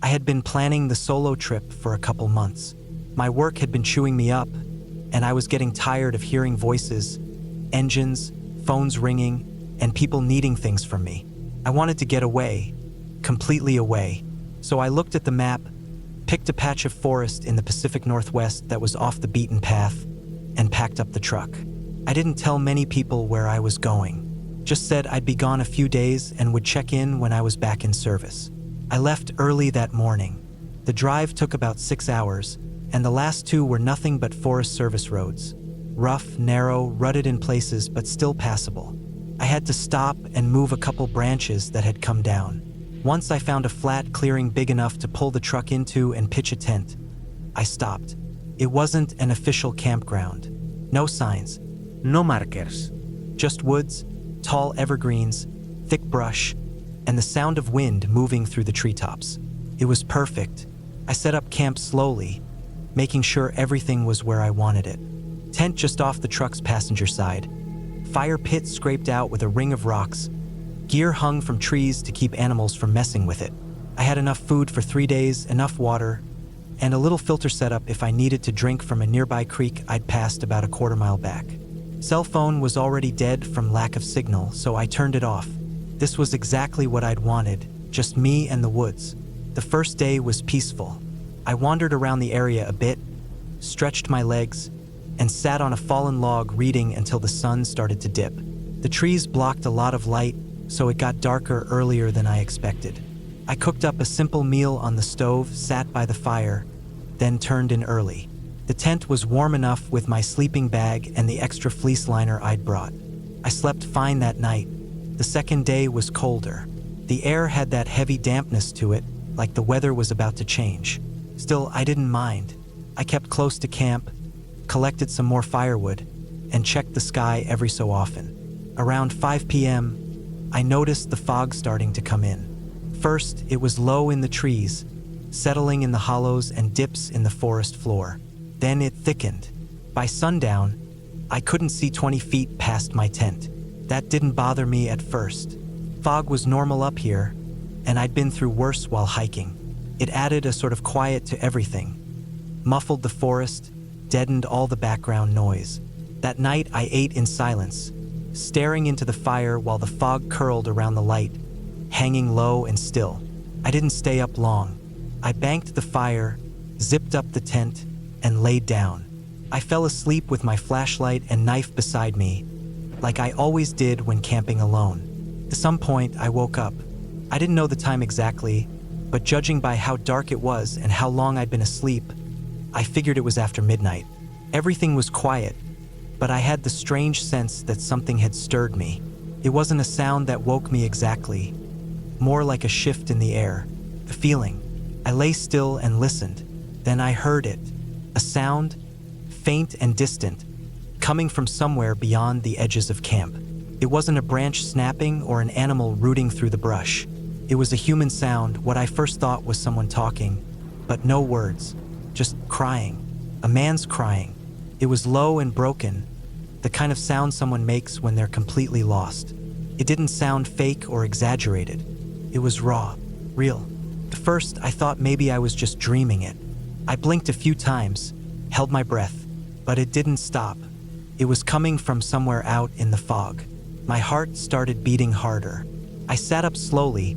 I had been planning the solo trip for a couple months. My work had been chewing me up, and I was getting tired of hearing voices, engines, phones ringing, and people needing things from me. I wanted to get away, completely away. So I looked at the map, picked a patch of forest in the Pacific Northwest that was off the beaten path, and packed up the truck. I didn't tell many people where I was going, just said I'd be gone a few days and would check in when I was back in service. I left early that morning. The drive took about 6 hours, and the last 2 were nothing but Forest Service roads. Rough, narrow, rutted in places, but still passable. I had to stop and move a couple branches that had come down. Once I found a flat clearing big enough to pull the truck into and pitch a tent. I stopped. It wasn't an official campground. No signs. No markers. Just woods, tall evergreens, thick brush, and the sound of wind moving through the treetops. It was perfect. I set up camp slowly, making sure everything was where I wanted it. Tent just off the truck's passenger side. Fire pit scraped out with a ring of rocks. Gear hung from trees to keep animals from messing with it. I had enough food for 3 days, enough water, and a little filter set up if I needed to drink from a nearby creek I'd passed about a quarter-mile back. Cell phone was already dead from lack of signal, so I turned it off. This was exactly what I'd wanted, just me and the woods. The first day was peaceful. I wandered around the area a bit, stretched my legs, and sat on a fallen log reading until the sun started to dip. The trees blocked a lot of light, so it got darker earlier than I expected. I cooked up a simple meal on the stove, sat by the fire, then turned in early. The tent was warm enough with my sleeping bag and the extra fleece liner I'd brought. I slept fine that night. The second day was colder. The air had that heavy dampness to it, like the weather was about to change. Still, I didn't mind. I kept close to camp, collected some more firewood, and checked the sky every so often. Around 5 p.m., I noticed the fog starting to come in. First, it was low in the trees, settling in the hollows and dips in the forest floor. Then it thickened. By sundown, I couldn't see 20 feet past my tent. That didn't bother me at first. Fog was normal up here, and I'd been through worse while hiking. It added a sort of quiet to everything, muffled the forest, deadened all the background noise. That night I ate in silence, staring into the fire while the fog curled around the light, hanging low and still. I didn't stay up long. I banked the fire, zipped up the tent, and laid down. I fell asleep with my flashlight and knife beside me, like I always did when camping alone. At some point, I woke up. I didn't know the time exactly, but judging by how dark it was and how long I'd been asleep, I figured it was after midnight. Everything was quiet, but I had the strange sense that something had stirred me. It wasn't a sound that woke me exactly, more like a shift in the air, the feeling. I lay still and listened. Then I heard it, a sound, faint and distant, coming from somewhere beyond the edges of camp. It wasn't a branch snapping or an animal rooting through the brush. It was a human sound, what I first thought was someone talking, but no words, just crying. A man's crying. It was low and broken, the kind of sound someone makes when they're completely lost. It didn't sound fake or exaggerated. It was raw, real. At first, I thought maybe I was just dreaming it. I blinked a few times, held my breath, but it didn't stop. It was coming from somewhere out in the fog. My heart started beating harder. I sat up slowly,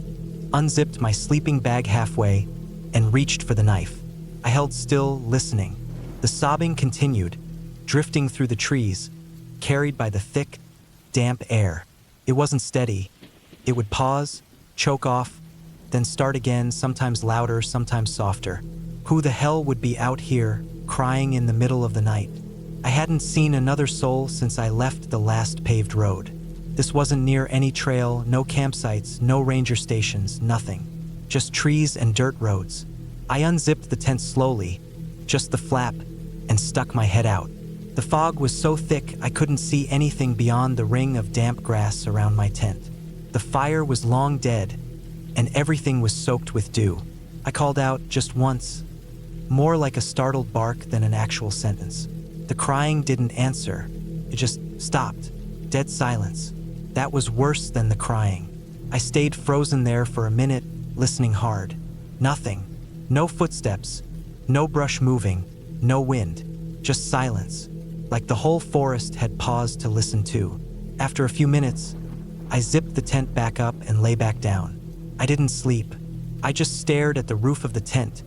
unzipped my sleeping bag halfway, and reached for the knife. I held still, listening. The sobbing continued, drifting through the trees, carried by the thick, damp air. It wasn't steady. It would pause, choke off, then start again, sometimes louder, sometimes softer. Who the hell would be out here, crying in the middle of the night? I hadn't seen another soul since I left the last paved road. This wasn't near any trail, no campsites, no ranger stations, nothing. Just trees and dirt roads. I unzipped the tent slowly, just the flap, and stuck my head out. The fog was so thick I couldn't see anything beyond the ring of damp grass around my tent. The fire was long dead, and everything was soaked with dew. I called out just once, more like a startled bark than an actual sentence. The crying didn't answer. It just stopped. Dead silence. That was worse than the crying. I stayed frozen there for a minute, listening hard. Nothing. No footsteps, no brush moving, no wind, just silence, like the whole forest had paused to listen too. After a few minutes, I zipped the tent back up and lay back down. I didn't sleep. I just stared at the roof of the tent,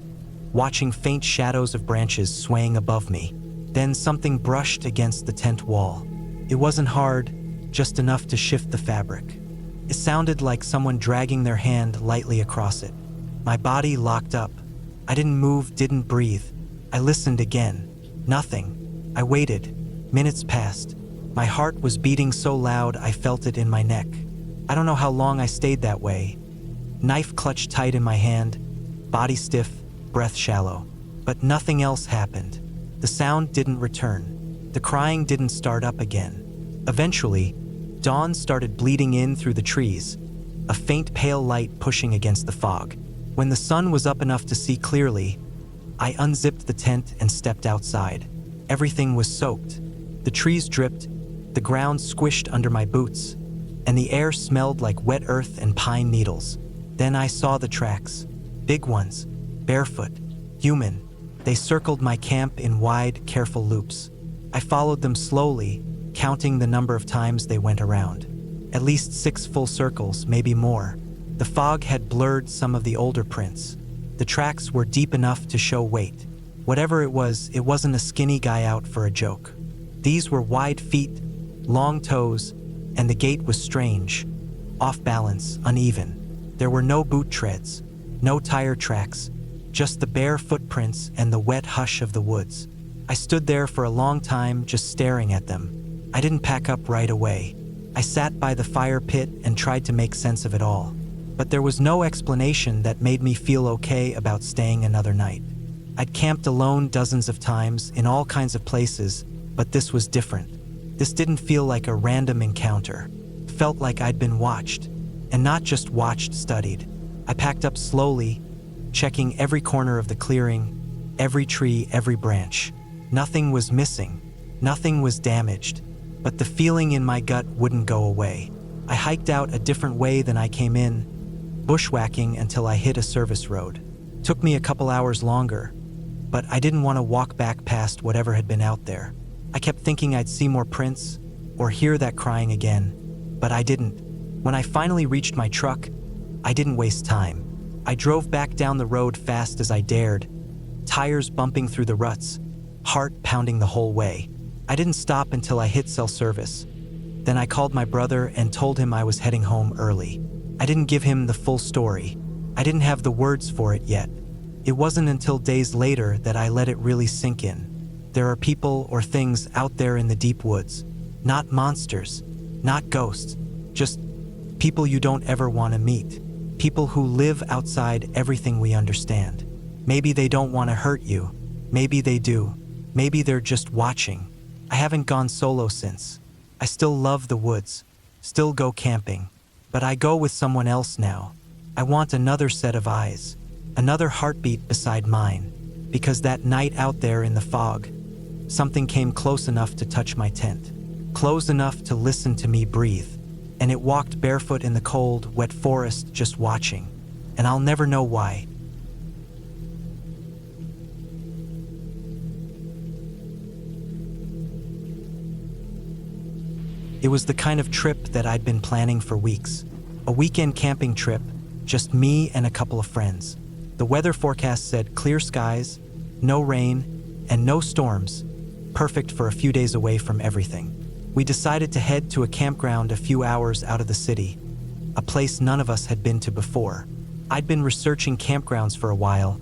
watching faint shadows of branches swaying above me. Then something brushed against the tent wall. It wasn't hard, just enough to shift the fabric. It sounded like someone dragging their hand lightly across it. My body locked up. I didn't move, didn't breathe. I listened again. Nothing. I waited. Minutes passed. My heart was beating so loud I felt it in my neck. I don't know how long I stayed that way. Knife clutched tight in my hand, body stiff, breath shallow. But nothing else happened. The sound didn't return. The crying didn't start up again. Eventually, dawn started bleeding in through the trees, a faint pale light pushing against the fog. When the sun was up enough to see clearly, I unzipped the tent and stepped outside. Everything was soaked. The trees dripped, the ground squished under my boots, and the air smelled like wet earth and pine needles. Then I saw the tracks. Big ones, barefoot, human. They circled my camp in wide, careful loops. I followed them slowly, counting the number of times they went around. At least 6 full circles, maybe more. The fog had blurred some of the older prints. The tracks were deep enough to show weight. Whatever it wasn't a skinny guy out for a joke. These were wide feet, long toes, and the gait was strange, off balance, uneven. There were no boot treads, no tire tracks, just the bare footprints and the wet hush of the woods. I stood there for a long time just staring at them. I didn't pack up right away. I sat by the fire pit and tried to make sense of it all. But there was no explanation that made me feel okay about staying another night. I'd camped alone dozens of times in all kinds of places, but this was different. This didn't feel like a random encounter. It felt like I'd been watched, and not just watched, studied. I packed up slowly, checking every corner of the clearing, every tree, every branch. Nothing was missing, nothing was damaged, but the feeling in my gut wouldn't go away. I hiked out a different way than I came in, bushwhacking until I hit a service road. Took me a couple hours longer, but I didn't want to walk back past whatever had been out there. I kept thinking I'd see more prints or hear that crying again, but I didn't. When I finally reached my truck, I didn't waste time. I drove back down the road fast as I dared, tires bumping through the ruts, heart pounding the whole way. I didn't stop until I hit cell service. Then I called my brother and told him I was heading home early. I didn't give him the full story. I didn't have the words for it yet. It wasn't until days later that I let it really sink in. There are people or things out there in the deep woods. Not monsters, not ghosts, just people you don't ever want to meet. People who live outside everything we understand. Maybe they don't want to hurt you. Maybe they do. Maybe they're just watching. I haven't gone solo since. I still love the woods, still go camping, but I go with someone else now. I want another set of eyes, another heartbeat beside mine, because that night out there in the fog, something came close enough to touch my tent, close enough to listen to me breathe, and it walked barefoot in the cold, wet forest just watching, and I'll never know why. It was the kind of trip that I'd been planning for weeks. A weekend camping trip, just me and a couple of friends. The weather forecast said clear skies, no rain, and no storms, perfect for a few days away from everything. We decided to head to a campground a few hours out of the city, a place none of us had been to before. I'd been researching campgrounds for a while,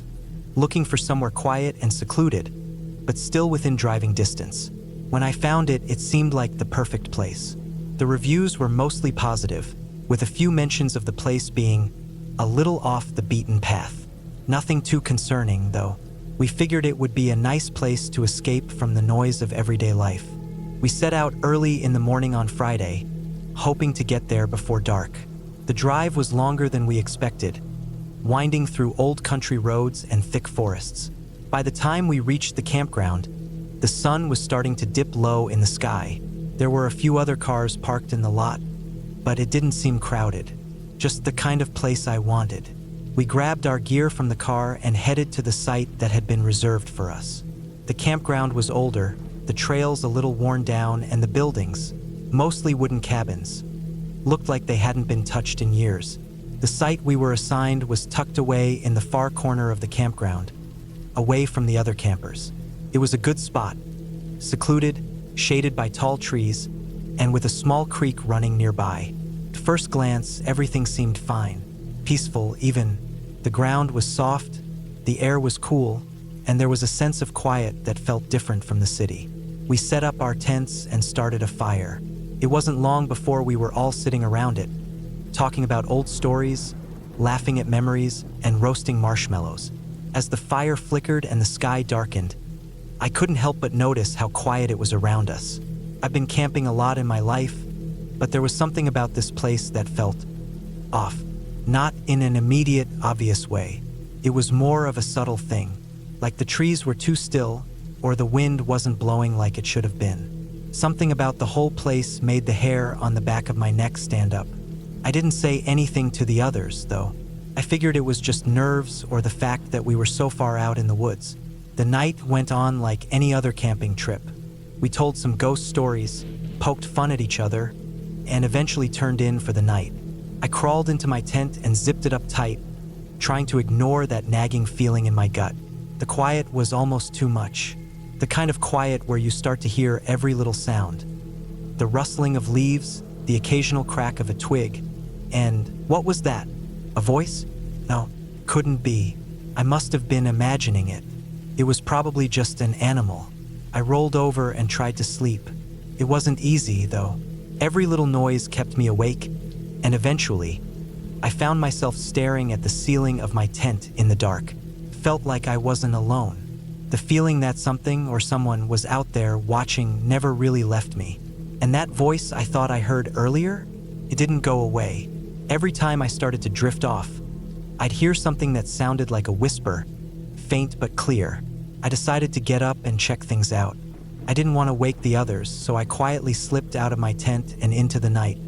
looking for somewhere quiet and secluded, but still within driving distance. When I found it, it seemed like the perfect place. The reviews were mostly positive, with a few mentions of the place being a little off the beaten path. Nothing too concerning, though. We figured it would be a nice place to escape from the noise of everyday life. We set out early in the morning on Friday, hoping to get there before dark. The drive was longer than we expected, winding through old country roads and thick forests. By the time we reached the campground, the sun was starting to dip low in the sky. There were a few other cars parked in the lot, but it didn't seem crowded. Just the kind of place I wanted. We grabbed our gear from the car and headed to the site that had been reserved for us. The campground was older, the trails a little worn down, and the buildings, mostly wooden cabins, looked like they hadn't been touched in years. The site we were assigned was tucked away in the far corner of the campground, away from the other campers. It was a good spot, secluded, shaded by tall trees, and with a small creek running nearby. At first glance, everything seemed fine, peaceful even. The ground was soft, the air was cool, and there was a sense of quiet that felt different from the city. We set up our tents and started a fire. It wasn't long before we were all sitting around it, talking about old stories, laughing at memories, and roasting marshmallows. As the fire flickered and the sky darkened, I couldn't help but notice how quiet it was around us. I've been camping a lot in my life, but there was something about this place that felt off. Not in an immediate, obvious way. It was more of a subtle thing, like the trees were too still, or the wind wasn't blowing like it should have been. Something about the whole place made the hair on the back of my neck stand up. I didn't say anything to the others, though. I figured it was just nerves or the fact that we were so far out in the woods. The night went on like any other camping trip. We told some ghost stories, poked fun at each other, and eventually turned in for the night. I crawled into my tent and zipped it up tight, trying to ignore that nagging feeling in my gut. The quiet was almost too much. The kind of quiet where you start to hear every little sound. The rustling of leaves, the occasional crack of a twig, and what was that? A voice? No, couldn't be. I must have been imagining it. It was probably just an animal. I rolled over and tried to sleep. It wasn't easy, though. Every little noise kept me awake, and eventually, I found myself staring at the ceiling of my tent in the dark. Felt like I wasn't alone. The feeling that something or someone was out there watching never really left me. And that voice I thought I heard earlier, it didn't go away. Every time I started to drift off, I'd hear something that sounded like a whisper, faint but clear. I decided to get up and check things out. I didn't want to wake the others, so I quietly slipped out of my tent and into the night.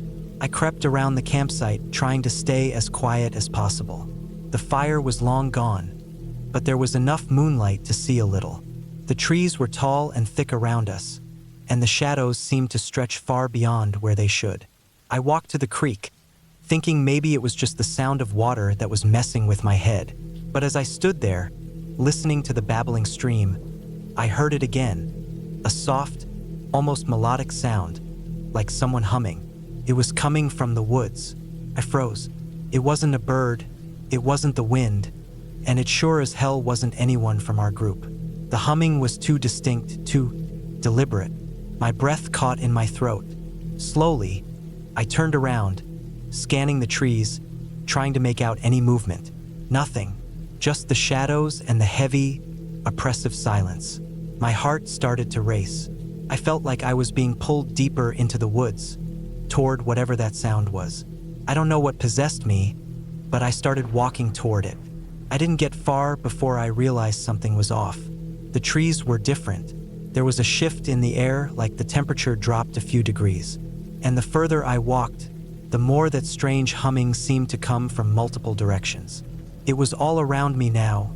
I crept around the campsite, trying to stay as quiet as possible. The fire was long gone, but there was enough moonlight to see a little. The trees were tall and thick around us, and the shadows seemed to stretch far beyond where they should. I walked to the creek, thinking maybe it was just the sound of water that was messing with my head. But as I stood there, listening to the babbling stream, I heard it again, a soft, almost melodic sound, like someone humming. It was coming from the woods. I froze. It wasn't a bird, it wasn't the wind, and it sure as hell wasn't anyone from our group. The humming was too distinct, too deliberate. My breath caught in my throat. Slowly, I turned around, scanning the trees, trying to make out any movement. Nothing, just the shadows and the heavy, oppressive silence. My heart started to race. I felt like I was being pulled deeper into the woods, toward whatever that sound was. I don't know what possessed me, but I started walking toward it. I didn't get far before I realized something was off. The trees were different. There was a shift in the air, like the temperature dropped a few degrees. And the further I walked, the more that strange humming seemed to come from multiple directions. It was all around me now,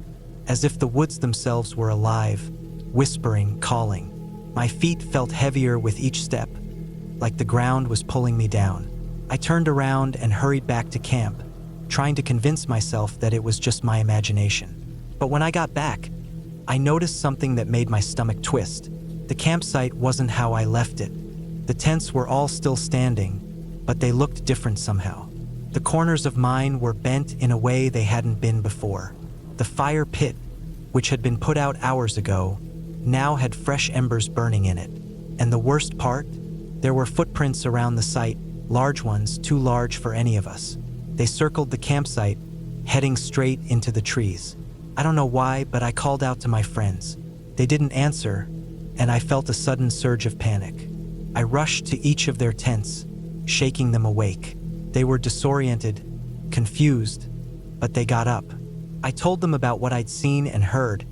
as if the woods themselves were alive, whispering, calling. My feet felt heavier with each step, like the ground was pulling me down. I turned around and hurried back to camp, trying to convince myself that it was just my imagination. But when I got back, I noticed something that made my stomach twist. The campsite wasn't how I left it. The tents were all still standing, but they looked different somehow. The corners of mine were bent in a way they hadn't been before. The fire pit, which had been put out hours ago, now had fresh embers burning in it. And the worst part? There were footprints around the site, large ones, too large for any of us. They circled the campsite, heading straight into the trees. I don't know why, but I called out to my friends. They didn't answer, and I felt a sudden surge of panic. I rushed to each of their tents, shaking them awake. They were disoriented, confused, but they got up. I told them about what I'd seen and heard,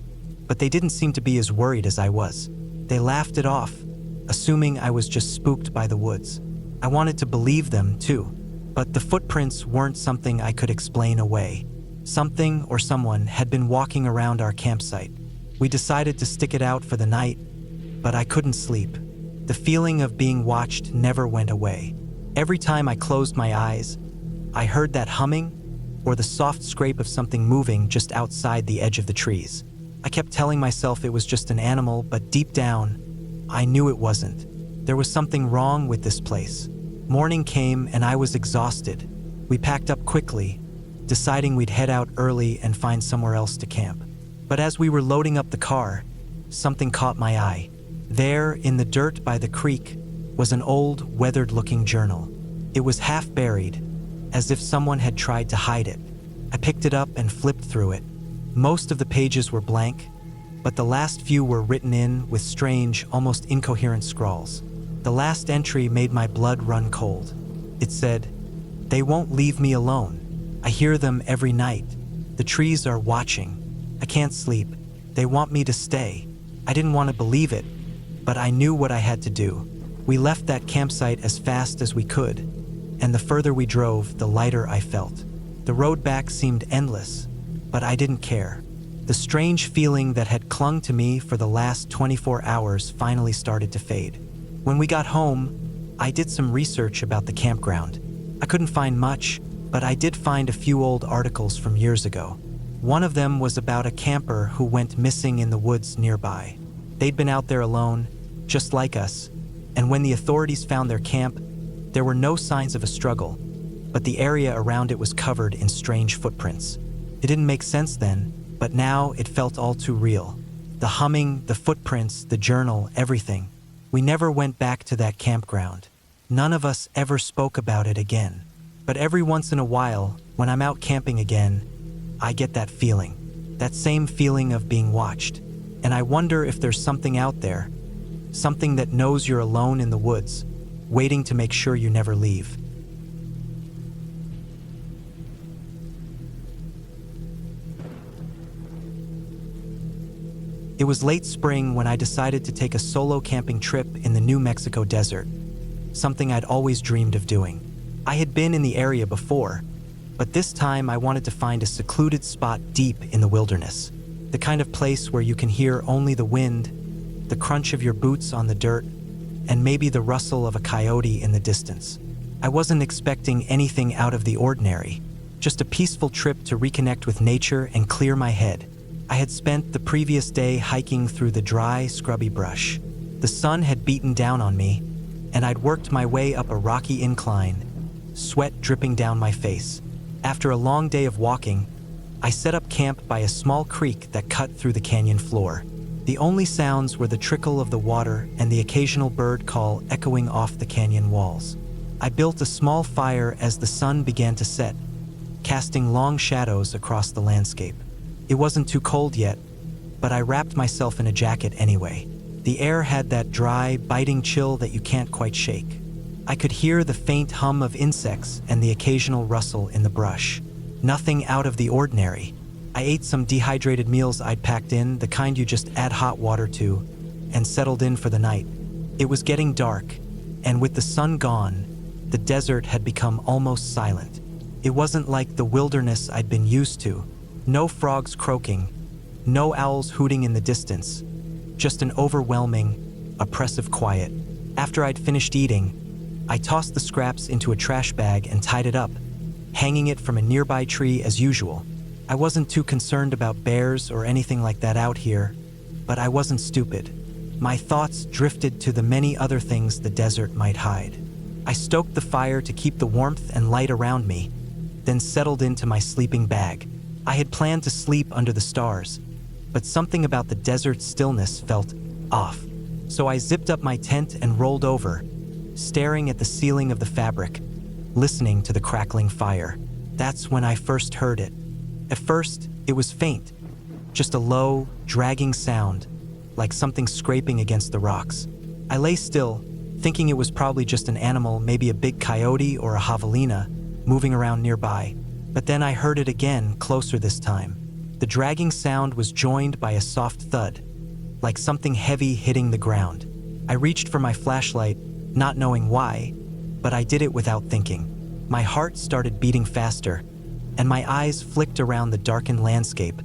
but they didn't seem to be as worried as I was. They laughed it off, assuming I was just spooked by the woods. I wanted to believe them, too, but the footprints weren't something I could explain away. Something or someone had been walking around our campsite. We decided to stick it out for the night, but I couldn't sleep. The feeling of being watched never went away. Every time I closed my eyes, I heard that humming or the soft scrape of something moving just outside the edge of the trees. I kept telling myself it was just an animal, but deep down, I knew it wasn't. There was something wrong with this place. Morning came and I was exhausted. We packed up quickly, deciding we'd head out early and find somewhere else to camp. But as we were loading up the car, something caught my eye. There, in the dirt by the creek, was an old, weathered-looking journal. It was half buried, as if someone had tried to hide it. I picked it up and flipped through it. Most of the pages were blank, but the last few were written in with strange, almost incoherent scrawls. The last entry made my blood run cold. It said, "They won't leave me alone. I hear them every night. The trees are watching. I can't sleep. They want me to stay." I didn't want to believe it, but I knew what I had to do. We left that campsite as fast as we could, and the further we drove, the lighter I felt. The road back seemed endless, but I didn't care. The strange feeling that had clung to me for the last 24 hours finally started to fade. When we got home, I did some research about the campground. I couldn't find much, but I did find a few old articles from years ago. One of them was about a camper who went missing in the woods nearby. They'd been out there alone, just like us, and when the authorities found their camp, there were no signs of a struggle, but the area around it was covered in strange footprints. It didn't make sense then, but now it felt all too real. The humming, the footprints, the journal, everything. We never went back to that campground. None of us ever spoke about it again. But every once in a while, when I'm out camping again, I get that feeling. That same feeling of being watched. And I wonder if there's something out there, something that knows you're alone in the woods, waiting to make sure you never leave. It was late spring when I decided to take a solo camping trip in the New Mexico desert, something I'd always dreamed of doing. I had been in the area before, but this time I wanted to find a secluded spot deep in the wilderness, the kind of place where you can hear only the wind, the crunch of your boots on the dirt, and maybe the rustle of a coyote in the distance. I wasn't expecting anything out of the ordinary, just a peaceful trip to reconnect with nature and clear my head. I had spent the previous day hiking through the dry, scrubby brush. The sun had beaten down on me, and I'd worked my way up a rocky incline, sweat dripping down my face. After a long day of walking, I set up camp by a small creek that cut through the canyon floor. The only sounds were the trickle of the water and the occasional bird call echoing off the canyon walls. I built a small fire as the sun began to set, casting long shadows across the landscape. It wasn't too cold yet, but I wrapped myself in a jacket anyway. The air had that dry, biting chill that you can't quite shake. I could hear the faint hum of insects and the occasional rustle in the brush. Nothing out of the ordinary. I ate some dehydrated meals I'd packed in, the kind you just add hot water to, and settled in for the night. It was getting dark, and with the sun gone, the desert had become almost silent. It wasn't like the wilderness I'd been used to. No frogs croaking, no owls hooting in the distance, just an overwhelming, oppressive quiet. After I'd finished eating, I tossed the scraps into a trash bag and tied it up, hanging it from a nearby tree as usual. I wasn't too concerned about bears or anything like that out here, but I wasn't stupid. My thoughts drifted to the many other things the desert might hide. I stoked the fire to keep the warmth and light around me, then settled into my sleeping bag. I had planned to sleep under the stars, but something about the desert's stillness felt off. So I zipped up my tent and rolled over, staring at the ceiling of the fabric, listening to the crackling fire. That's when I first heard it. At first, it was faint, just a low, dragging sound, like something scraping against the rocks. I lay still, thinking it was probably just an animal, maybe a big coyote or a javelina, moving around nearby. But then I heard it again, closer this time. The dragging sound was joined by a soft thud, like something heavy hitting the ground. I reached for my flashlight, not knowing why, but I did it without thinking. My heart started beating faster, and my eyes flicked around the darkened landscape,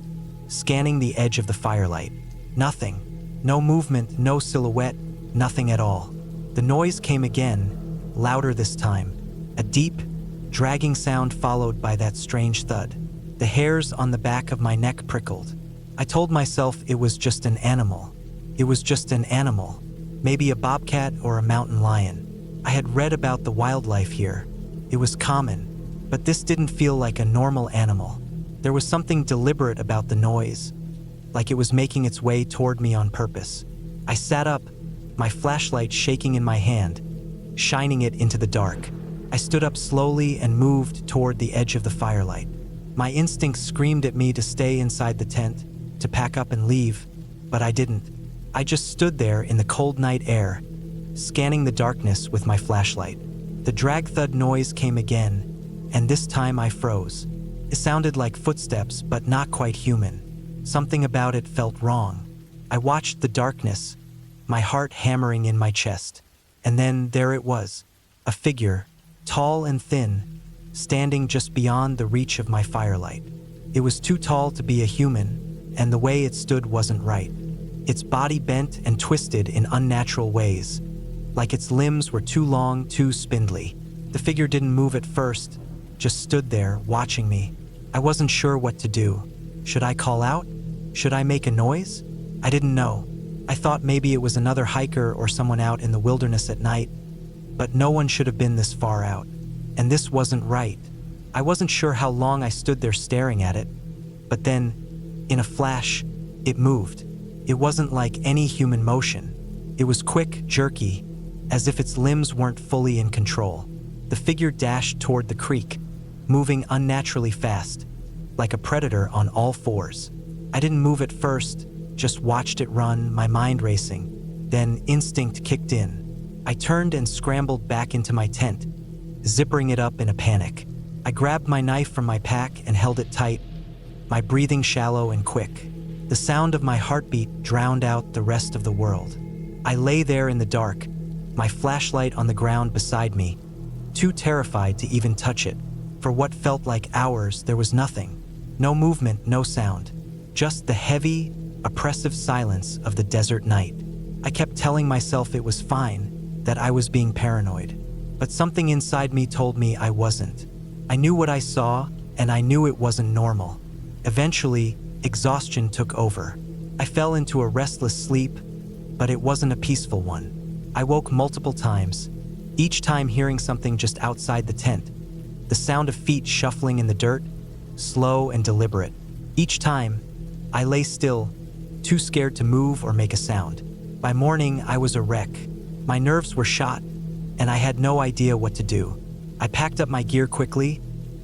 scanning the edge of the firelight. Nothing. No movement, no silhouette, nothing at all. The noise came again, louder this time. A deep, dragging sound followed by that strange thud. The hairs on the back of my neck prickled. I told myself it was just an animal. It was just an animal. Maybe a bobcat or a mountain lion. I had read about the wildlife here. It was common, but this didn't feel like a normal animal. There was something deliberate about the noise, like it was making its way toward me on purpose. I sat up, my flashlight shaking in my hand, shining it into the dark. I stood up slowly and moved toward the edge of the firelight. My instincts screamed at me to stay inside the tent, to pack up and leave, but I didn't. I just stood there in the cold night air, scanning the darkness with my flashlight. The drag thud noise came again, and this time I froze. It sounded like footsteps, but not quite human. Something about it felt wrong. I watched the darkness, my heart hammering in my chest. And then there it was, a figure, tall and thin, standing just beyond the reach of my firelight. It was too tall to be a human, and the way it stood wasn't right. Its body bent and twisted in unnatural ways, like its limbs were too long, too spindly. The figure didn't move at first, just stood there, watching me. I wasn't sure what to do. Should I call out? Should I make a noise? I didn't know. I thought maybe it was another hiker or someone out in the wilderness at night, but no one should have been this far out. And this wasn't right. I wasn't sure how long I stood there staring at it, but then, in a flash, it moved. It wasn't like any human motion. It was quick, jerky, as if its limbs weren't fully in control. The figure dashed toward the creek, moving unnaturally fast, like a predator on all fours. I didn't move at first, just watched it run, my mind racing. Then instinct kicked in. I turned and scrambled back into my tent, zippering it up in a panic. I grabbed my knife from my pack and held it tight, my breathing shallow and quick. The sound of my heartbeat drowned out the rest of the world. I lay there in the dark, my flashlight on the ground beside me, too terrified to even touch it. For what felt like hours, there was nothing. No movement, no sound. Just the heavy, oppressive silence of the desert night. I kept telling myself it was fine, that I was being paranoid. But something inside me told me I wasn't. I knew what I saw, and I knew it wasn't normal. Eventually, exhaustion took over. I fell into a restless sleep, but it wasn't a peaceful one. I woke multiple times, each time hearing something just outside the tent. The sound of feet shuffling in the dirt, slow and deliberate. Each time, I lay still, too scared to move or make a sound. By morning, I was a wreck. My nerves were shot, and I had no idea what to do. I packed up my gear quickly,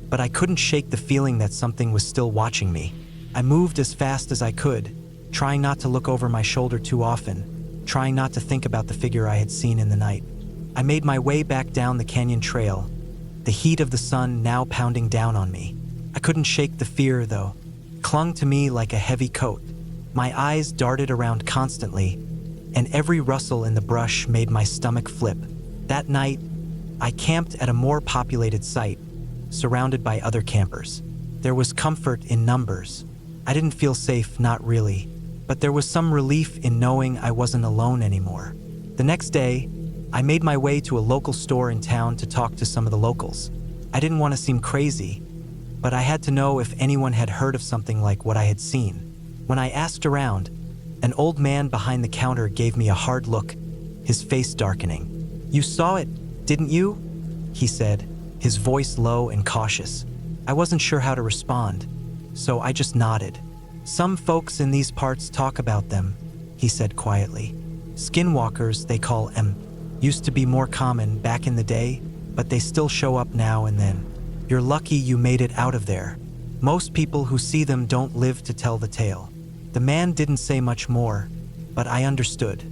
but I couldn't shake the feeling that something was still watching me. I moved as fast as I could, trying not to look over my shoulder too often, trying not to think about the figure I had seen in the night. I made my way back down the canyon trail, the heat of the sun now pounding down on me. I couldn't shake the fear, though. It clung to me like a heavy coat. My eyes darted around constantly, and every rustle in the brush made my stomach flip. That night, I camped at a more populated site, surrounded by other campers. There was comfort in numbers. I didn't feel safe, not really, but there was some relief in knowing I wasn't alone anymore. The next day, I made my way to a local store in town to talk to some of the locals. I didn't want to seem crazy, but I had to know if anyone had heard of something like what I had seen. When I asked around, an old man behind the counter gave me a hard look, his face darkening. "You saw it, didn't you?" he said, his voice low and cautious. I wasn't sure how to respond, so I just nodded. "Some folks in these parts talk about them," he said quietly. "Skinwalkers, they call them. Used to be more common back in the day, but they still show up now and then. You're lucky you made it out of there. Most people who see them don't live to tell the tale." The man didn't say much more, but I understood.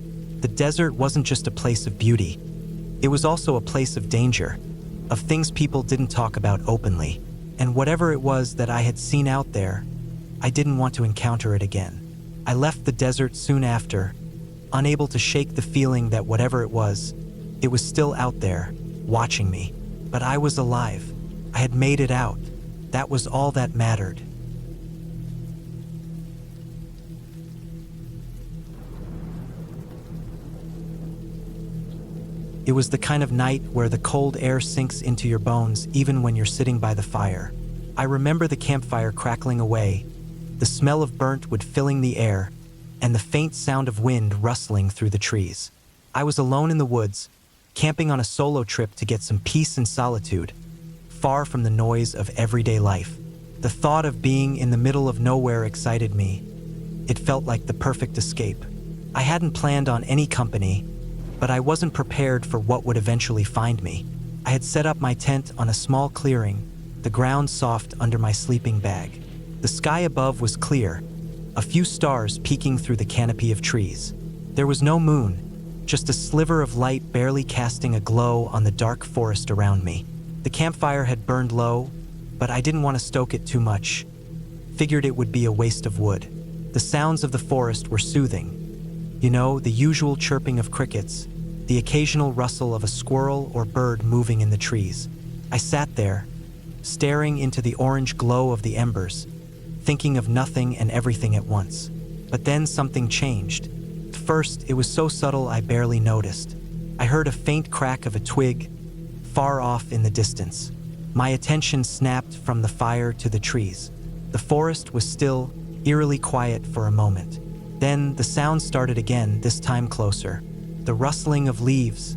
The desert wasn't just a place of beauty. It was also a place of danger, of things people didn't talk about openly. And whatever it was that I had seen out there, I didn't want to encounter it again. I left the desert soon after, unable to shake the feeling that whatever it was still out there, watching me. But I was alive. I had made it out. That was all that mattered. It was the kind of night where the cold air sinks into your bones even when you're sitting by the fire. I remember the campfire crackling away, the smell of burnt wood filling the air, and the faint sound of wind rustling through the trees. I was alone in the woods, camping on a solo trip to get some peace and solitude, far from the noise of everyday life. The thought of being in the middle of nowhere excited me. It felt like the perfect escape. I hadn't planned on any company, but I wasn't prepared for what would eventually find me. I had set up my tent on a small clearing, the ground soft under my sleeping bag. The sky above was clear, a few stars peeking through the canopy of trees. There was no moon, just a sliver of light barely casting a glow on the dark forest around me. The campfire had burned low, but I didn't want to stoke it too much. Figured it would be a waste of wood. The sounds of the forest were soothing. You know, the usual chirping of crickets, the occasional rustle of a squirrel or bird moving in the trees. I sat there, staring into the orange glow of the embers, thinking of nothing and everything at once. But then something changed. First, it was so subtle I barely noticed. I heard a faint crack of a twig, far off in the distance. My attention snapped from the fire to the trees. The forest was still, eerily quiet for a moment. Then the sound started again, this time closer. The rustling of leaves,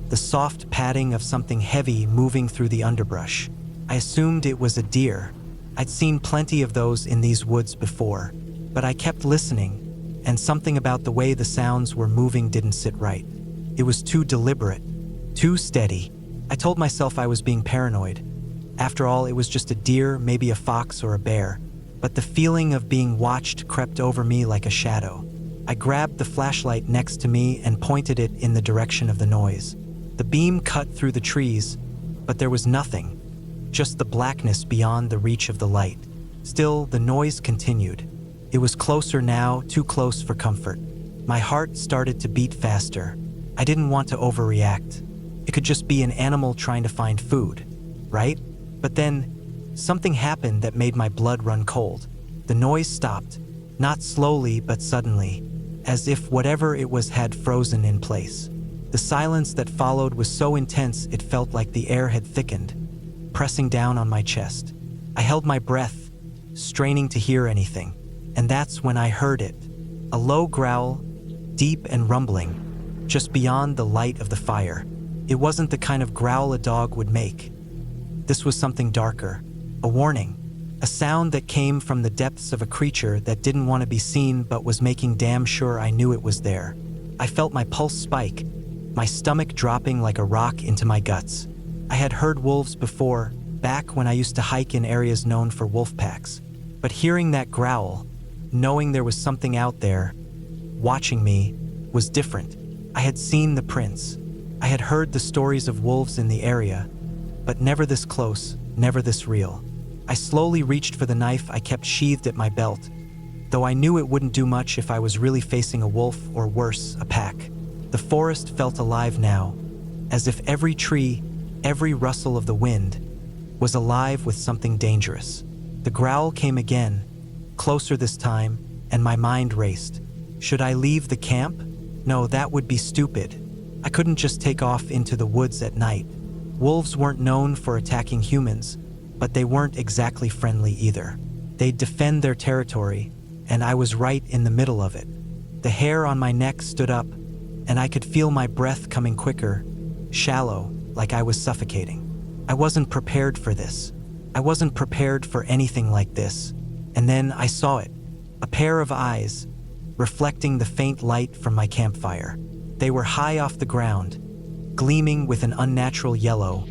the soft padding of something heavy moving through the underbrush. I assumed it was a deer. I'd seen plenty of those in these woods before, but I kept listening, and something about the way the sounds were moving didn't sit right. It was too deliberate, too steady. I told myself I was being paranoid. After all, it was just a deer, maybe a fox or a bear. But the feeling of being watched crept over me like a shadow. I grabbed the flashlight next to me and pointed it in the direction of the noise. The beam cut through the trees, but there was nothing, just the blackness beyond the reach of the light. Still, the noise continued. It was closer now, too close for comfort. My heart started to beat faster. I didn't want to overreact. It could just be an animal trying to find food, right? But then, something happened that made my blood run cold. The noise stopped, not slowly but suddenly, as if whatever it was had frozen in place. The silence that followed was so intense it felt like the air had thickened, pressing down on my chest. I held my breath, straining to hear anything, and that's when I heard it. A low growl, deep and rumbling, just beyond the light of the fire. It wasn't the kind of growl a dog would make. This was something darker, a warning, a sound that came from the depths of a creature that didn't want to be seen but was making damn sure I knew it was there. I felt my pulse spike, my stomach dropping like a rock into my guts. I had heard wolves before, back when I used to hike in areas known for wolf packs. But hearing that growl, knowing there was something out there, watching me, was different. I had seen the prints. I had heard the stories of wolves in the area, but never this close, never this real. I slowly reached for the knife I kept sheathed at my belt, though I knew it wouldn't do much if I was really facing a wolf or worse, a pack. The forest felt alive now, as if every tree, every rustle of the wind, was alive with something dangerous. The growl came again, closer this time, and my mind raced. Should I leave the camp? No, that would be stupid. I couldn't just take off into the woods at night. Wolves weren't known for attacking humans, but they weren't exactly friendly either. They'd defend their territory, and I was right in the middle of it. The hair on my neck stood up, and I could feel my breath coming quicker, shallow, like I was suffocating. I wasn't prepared for this. I wasn't prepared for anything like this. And then I saw it, a pair of eyes, reflecting the faint light from my campfire. They were high off the ground, gleaming with an unnatural yellow,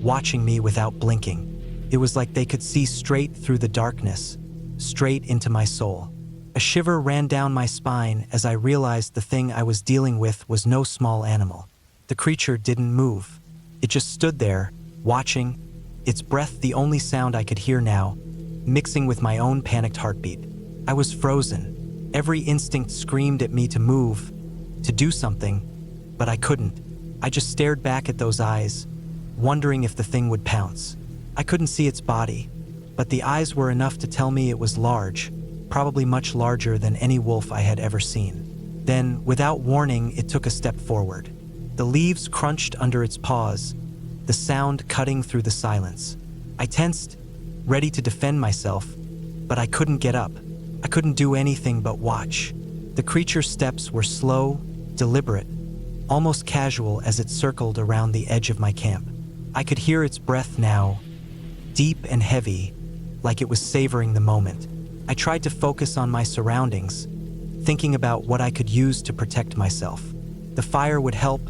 watching me without blinking. It was like they could see straight through the darkness, straight into my soul. A shiver ran down my spine as I realized the thing I was dealing with was no small animal. The creature didn't move. It just stood there, watching, its breath the only sound I could hear now, mixing with my own panicked heartbeat. I was frozen. Every instinct screamed at me to move, to do something, but I couldn't. I just stared back at those eyes, wondering if the thing would pounce. I couldn't see its body, but the eyes were enough to tell me it was large, probably much larger than any wolf I had ever seen. Then, without warning, it took a step forward. The leaves crunched under its paws, the sound cutting through the silence. I tensed, ready to defend myself, but I couldn't get up. I couldn't do anything but watch. The creature's steps were slow, deliberate, almost casual as it circled around the edge of my camp. I could hear its breath now, deep and heavy, like it was savoring the moment. I tried to focus on my surroundings, thinking about what I could use to protect myself. The fire would help,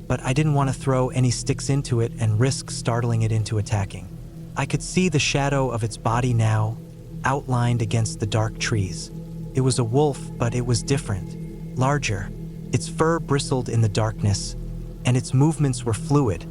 but I didn't want to throw any sticks into it and risk startling it into attacking. I could see the shadow of its body now, outlined against the dark trees. It was a wolf, but it was different, larger. Its fur bristled in the darkness, and its movements were fluid,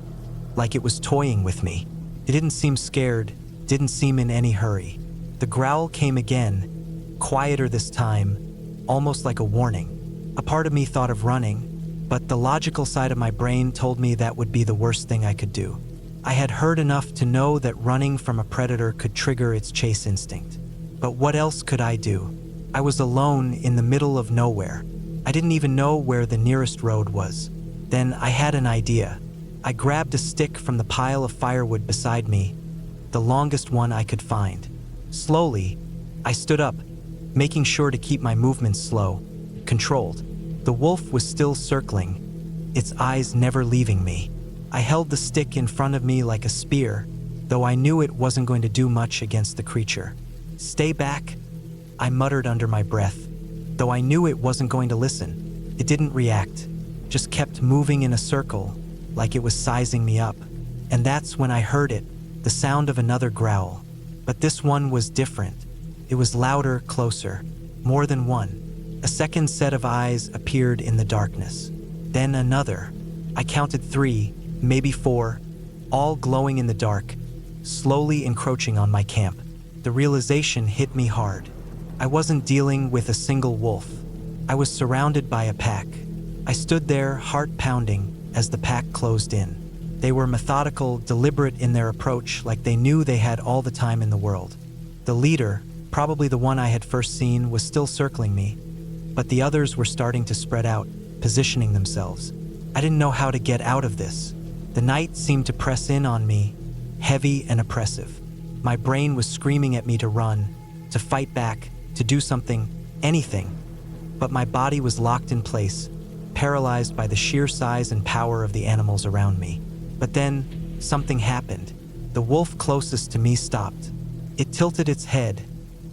like it was toying with me. It didn't seem scared, didn't seem in any hurry. The growl came again, quieter this time, almost like a warning. A part of me thought of running, but the logical side of my brain told me that would be the worst thing I could do. I had heard enough to know that running from a predator could trigger its chase instinct. But what else could I do? I was alone in the middle of nowhere. I didn't even know where the nearest road was. Then I had an idea. I grabbed a stick from the pile of firewood beside me, the longest one I could find. Slowly, I stood up, making sure to keep my movements slow, controlled. The wolf was still circling, its eyes never leaving me. I held the stick in front of me like a spear, though I knew it wasn't going to do much against the creature. "Stay back," I muttered under my breath, though I knew it wasn't going to listen. It didn't react, just kept moving in a circle, like it was sizing me up. And that's when I heard it, the sound of another growl. But this one was different. It was louder, closer, more than one. A second set of eyes appeared in the darkness. Then another. I counted 3, maybe 4, all glowing in the dark, slowly encroaching on my camp. The realization hit me hard. I wasn't dealing with a single wolf. I was surrounded by a pack. I stood there, heart pounding, as the pack closed in. They were methodical, deliberate in their approach, like they knew they had all the time in the world. The leader, probably the one I had first seen, was still circling me, but the others were starting to spread out, positioning themselves. I didn't know how to get out of this. The night seemed to press in on me, heavy and oppressive. My brain was screaming at me to run, to fight back, to do something, anything. But my body was locked in place, paralyzed by the sheer size and power of the animals around me. But then, something happened. The wolf closest to me stopped. It tilted its head,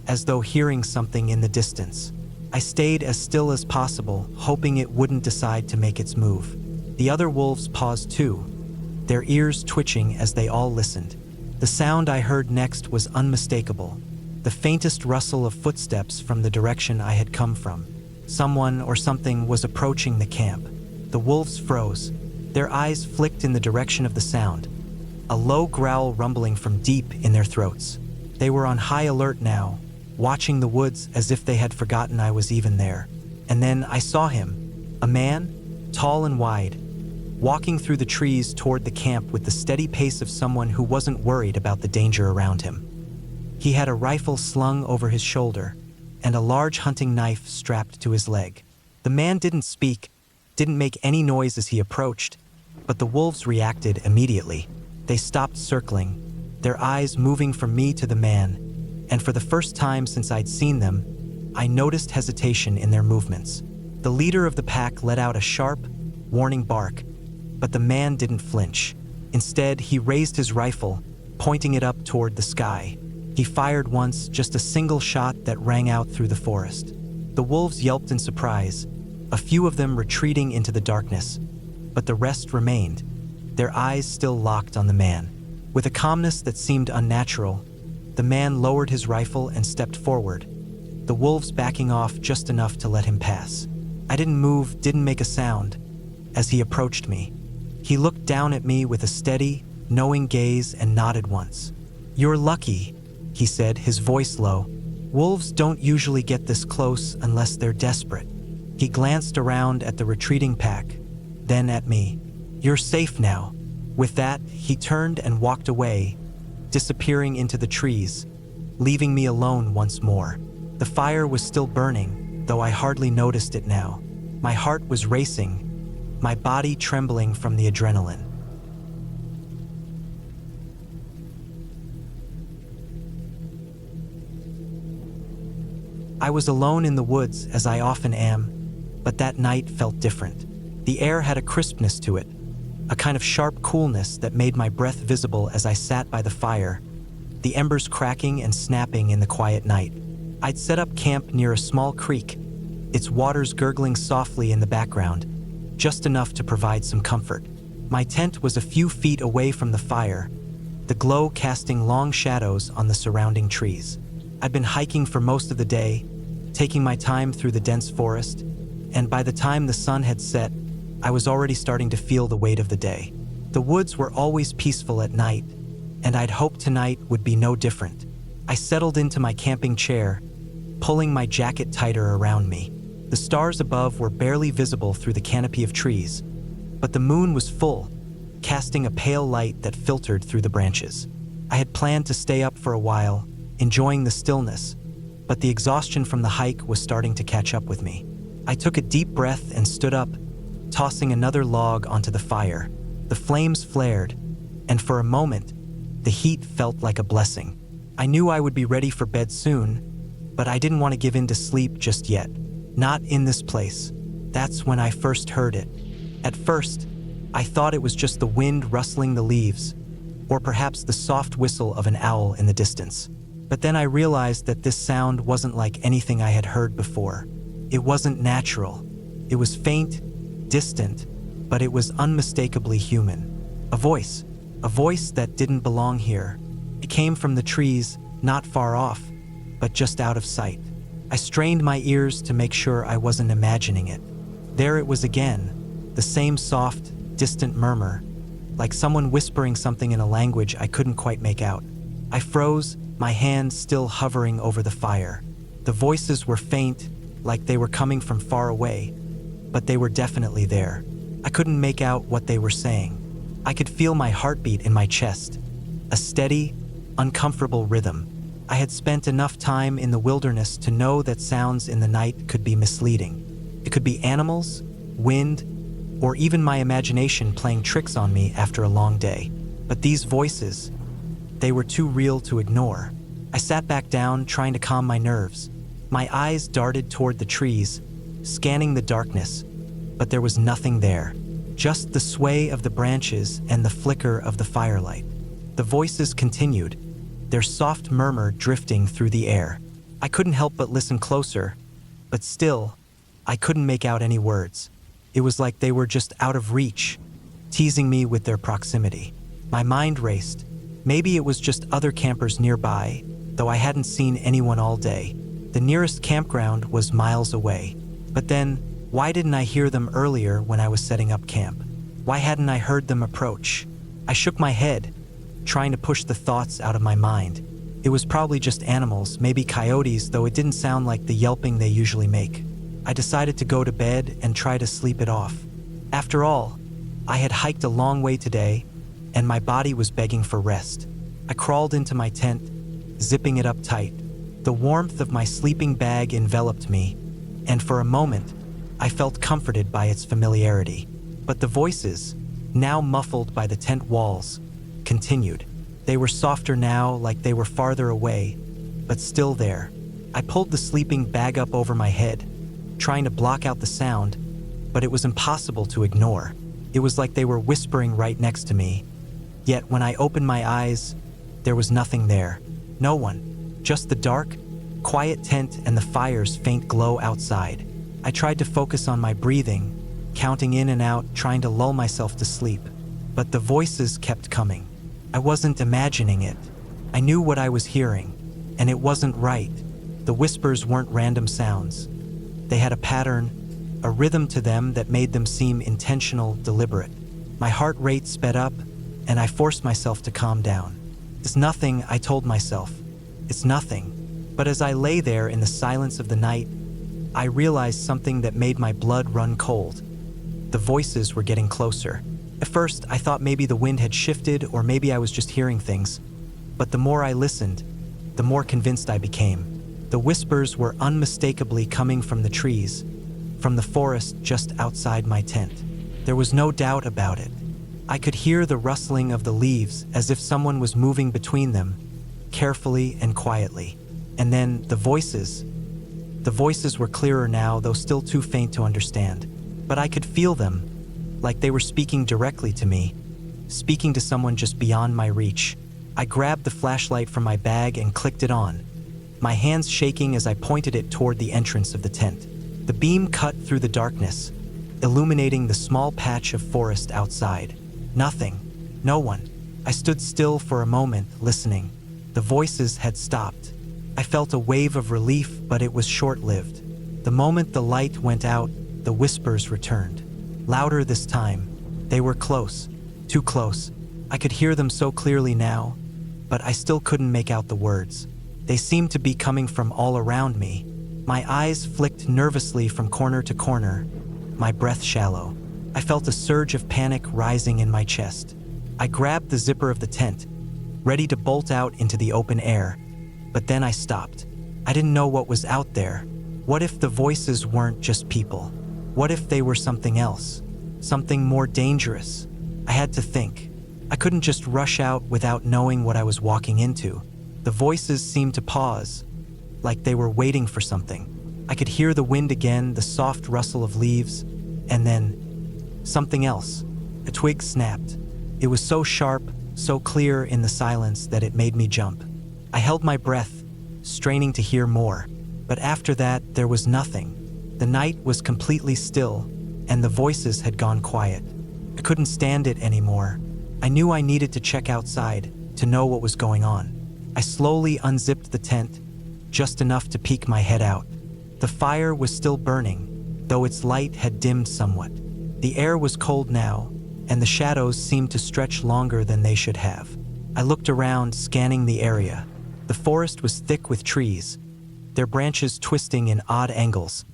as though hearing something in the distance. I stayed as still as possible, hoping it wouldn't decide to make its move. The other wolves paused too, their ears twitching as they all listened. The sound I heard next was unmistakable, the faintest rustle of footsteps from the direction I had come from. Someone or something was approaching the camp. The wolves froze. Their eyes flicked in the direction of the sound, a low growl rumbling from deep in their throats. They were on high alert now, watching the woods as if they had forgotten I was even there. And then I saw him, a man, tall and wide, walking through the trees toward the camp with the steady pace of someone who wasn't worried about the danger around him. He had a rifle slung over his shoulder and a large hunting knife strapped to his leg. The man didn't speak, didn't make any noise as he approached, but the wolves reacted immediately. They stopped circling, their eyes moving from me to the man, and for the first time since I'd seen them, I noticed hesitation in their movements. The leader of the pack let out a sharp, warning bark, but the man didn't flinch. Instead, he raised his rifle, pointing it up toward the sky. He fired once, just a single shot that rang out through the forest. The wolves yelped in surprise, a few of them retreating into the darkness, but the rest remained, their eyes still locked on the man. With a calmness that seemed unnatural, the man lowered his rifle and stepped forward, the wolves backing off just enough to let him pass. I didn't move, didn't make a sound, as he approached me. He looked down at me with a steady, knowing gaze and nodded once. "You're lucky," he said, his voice low. "Wolves don't usually get this close unless they're desperate." He glanced around at the retreating pack, then at me. "You're safe now." With that, he turned and walked away, disappearing into the trees, leaving me alone once more. The fire was still burning, though I hardly noticed it now. My heart was racing, my body trembling from the adrenaline. I was alone in the woods, as I often am, but that night felt different. The air had a crispness to it, a kind of sharp coolness that made my breath visible as I sat by the fire, the embers cracking and snapping in the quiet night. I'd set up camp near a small creek, its waters gurgling softly in the background, just enough to provide some comfort. My tent was a few feet away from the fire, the glow casting long shadows on the surrounding trees. I'd been hiking for most of the day, taking my time through the dense forest, and by the time the sun had set, I was already starting to feel the weight of the day. The woods were always peaceful at night, and I'd hoped tonight would be no different. I settled into my camping chair, pulling my jacket tighter around me. The stars above were barely visible through the canopy of trees, but the moon was full, casting a pale light that filtered through the branches. I had planned to stay up for a while, enjoying the stillness, but the exhaustion from the hike was starting to catch up with me. I took a deep breath and stood up, tossing another log onto the fire. The flames flared, and for a moment, the heat felt like a blessing. I knew I would be ready for bed soon, but I didn't want to give in to sleep just yet. Not in this place. That's when I first heard it. At first, I thought it was just the wind rustling the leaves, or perhaps the soft whistle of an owl in the distance. But then I realized that this sound wasn't like anything I had heard before. It wasn't natural. It was faint, distant, but it was unmistakably human. A voice that didn't belong here. It came from the trees, not far off, but just out of sight. I strained my ears to make sure I wasn't imagining it. There it was again, the same soft, distant murmur, like someone whispering something in a language I couldn't quite make out. I froze, my hand still hovering over the fire. The voices were faint, like they were coming from far away, but they were definitely there. I couldn't make out what they were saying. I could feel my heartbeat in my chest, a steady, uncomfortable rhythm. I had spent enough time in the wilderness to know that sounds in the night could be misleading. It could be animals, wind, or even my imagination playing tricks on me after a long day. But these voices, they were too real to ignore. I sat back down, trying to calm my nerves. My eyes darted toward the trees, scanning the darkness, but there was nothing there. Just the sway of the branches and the flicker of the firelight. The voices continued, their soft murmur drifting through the air. I couldn't help but listen closer, but still, I couldn't make out any words. It was like they were just out of reach, teasing me with their proximity. My mind raced. Maybe it was just other campers nearby, though I hadn't seen anyone all day. The nearest campground was miles away. But then, why didn't I hear them earlier when I was setting up camp? Why hadn't I heard them approach? I shook my head, trying to push the thoughts out of my mind. It was probably just animals, maybe coyotes, though it didn't sound like the yelping they usually make. I decided to go to bed and try to sleep it off. After all, I had hiked a long way today, and my body was begging for rest. I crawled into my tent, zipping it up tight. The warmth of my sleeping bag enveloped me, and for a moment, I felt comforted by its familiarity. But the voices, now muffled by the tent walls, continued. They were softer now, like they were farther away, but still there. I pulled the sleeping bag up over my head, trying to block out the sound, but it was impossible to ignore. It was like they were whispering right next to me. Yet when I opened my eyes, there was nothing there. No one. Just the dark, quiet tent and the fire's faint glow outside. I tried to focus on my breathing, counting in and out, trying to lull myself to sleep. But the voices kept coming. I wasn't imagining it. I knew what I was hearing, and it wasn't right. The whispers weren't random sounds. They had a pattern, a rhythm to them that made them seem intentional, deliberate. My heart rate sped up, and I forced myself to calm down. It's nothing, I told myself. It's nothing. But as I lay there in the silence of the night, I realized something that made my blood run cold. The voices were getting closer. At first, I thought maybe the wind had shifted or maybe I was just hearing things. But the more I listened, the more convinced I became. The whispers were unmistakably coming from the trees, from the forest just outside my tent. There was no doubt about it. I could hear the rustling of the leaves as if someone was moving between them, carefully and quietly. And then the voices. The voices were clearer now, though still too faint to understand. But I could feel them, like they were speaking directly to me, speaking to someone just beyond my reach. I grabbed the flashlight from my bag and clicked it on, my hands shaking as I pointed it toward the entrance of the tent. The beam cut through the darkness, illuminating the small patch of forest outside. Nothing. No one. I stood still for a moment, listening. The voices had stopped. I felt a wave of relief, but it was short-lived. The moment the light went out, the whispers returned. Louder this time. They were close. Too close. I could hear them so clearly now, but I still couldn't make out the words. They seemed to be coming from all around me. My eyes flicked nervously from corner to corner, my breath shallow. I felt a surge of panic rising in my chest. I grabbed the zipper of the tent, ready to bolt out into the open air, but then I stopped. I didn't know what was out there. What if the voices weren't just people? What if they were something else? Something more dangerous? I had to think. I couldn't just rush out without knowing what I was walking into. The voices seemed to pause, like they were waiting for something. I could hear the wind again, the soft rustle of leaves, and then something else. A twig snapped. It was so sharp, so clear in the silence that it made me jump. I held my breath, straining to hear more. But after that, there was nothing. The night was completely still, and the voices had gone quiet. I couldn't stand it anymore. I knew I needed to check outside, to know what was going on. I slowly unzipped the tent, just enough to peek my head out. The fire was still burning, though its light had dimmed somewhat. The air was cold now, and the shadows seemed to stretch longer than they should have. I looked around, scanning the area. The forest was thick with trees, their branches twisting in odd angles,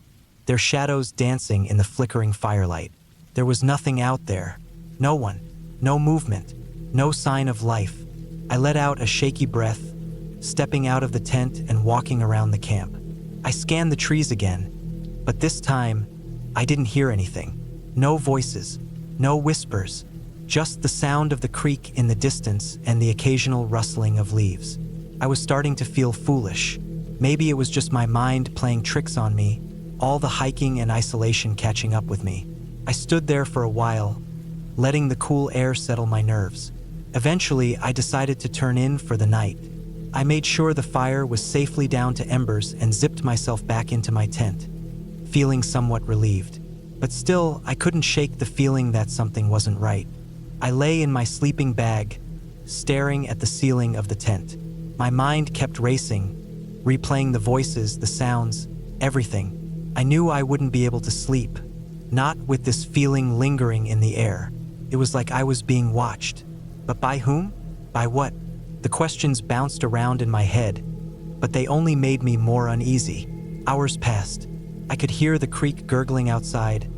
their shadows dancing in the flickering firelight. There was nothing out there. No one. No movement. No sign of life. I let out a shaky breath, stepping out of the tent and walking around the camp. I scanned the trees again, but this time, I didn't hear anything. No voices, no whispers, just the sound of the creek in the distance and the occasional rustling of leaves. I was starting to feel foolish. Maybe it was just my mind playing tricks on me, all the hiking and isolation catching up with me. I stood there for a while, letting the cool air settle my nerves. Eventually, I decided to turn in for the night. I made sure the fire was safely down to embers and zipped myself back into my tent, feeling somewhat relieved. But still, I couldn't shake the feeling that something wasn't right. I lay in my sleeping bag, staring at the ceiling of the tent. My mind kept racing, replaying the voices, the sounds, everything. I knew I wouldn't be able to sleep, not with this feeling lingering in the air. It was like I was being watched. But by whom? By what? The questions bounced around in my head, but they only made me more uneasy. Hours passed. I could hear the creek gurgling outside,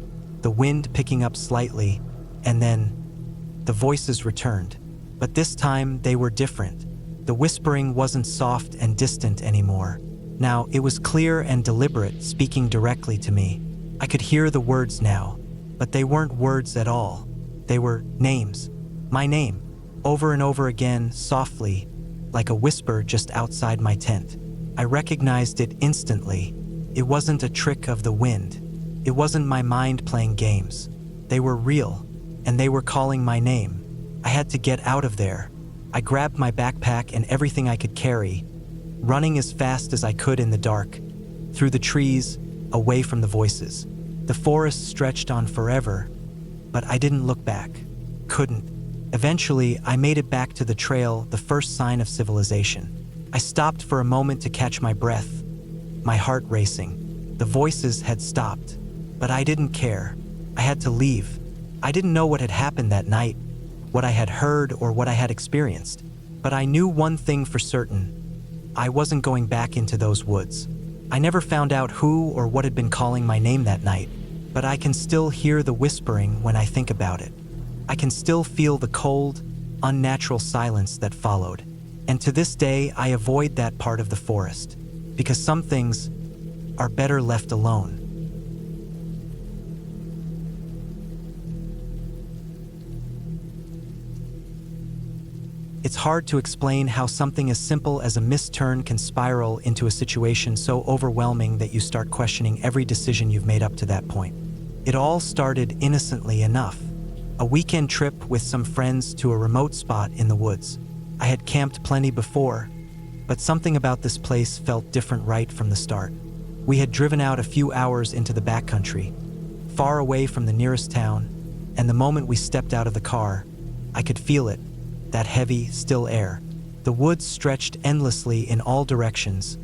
the wind picking up slightly, and then the voices returned. But this time they were different. The whispering wasn't soft and distant anymore. Now it was clear and deliberate, speaking directly to me. I could hear the words now, but they weren't words at all. They were names. My name, over and over again, softly, like a whisper just outside my tent. I recognized it instantly. It wasn't a trick of the wind. It wasn't my mind playing games. They were real, and they were calling my name. I had to get out of there. I grabbed my backpack and everything I could carry, running as fast as I could in the dark, through the trees, away from the voices. The forest stretched on forever, but I didn't look back. Couldn't. Eventually, I made it back to the trail, the first sign of civilization. I stopped for a moment to catch my breath, my heart racing. The voices had stopped, but I didn't care. I had to leave. I didn't know what had happened that night, what I had heard or what I had experienced, but I knew one thing for certain. I wasn't going back into those woods. I never found out who or what had been calling my name that night, but I can still hear the whispering when I think about it. I can still feel the cold, unnatural silence that followed. And to this day, I avoid that part of the forest, because some things are better left alone. It's hard to explain how something as simple as a misturn can spiral into a situation so overwhelming that you start questioning every decision you've made up to that point. It all started innocently enough. A weekend trip with some friends to a remote spot in the woods. I had camped plenty before, but something about this place felt different right from the start. We had driven out a few hours into the backcountry, far away from the nearest town, and the moment we stepped out of the car, I could feel it. That heavy, still air. The woods stretched endlessly in all directions,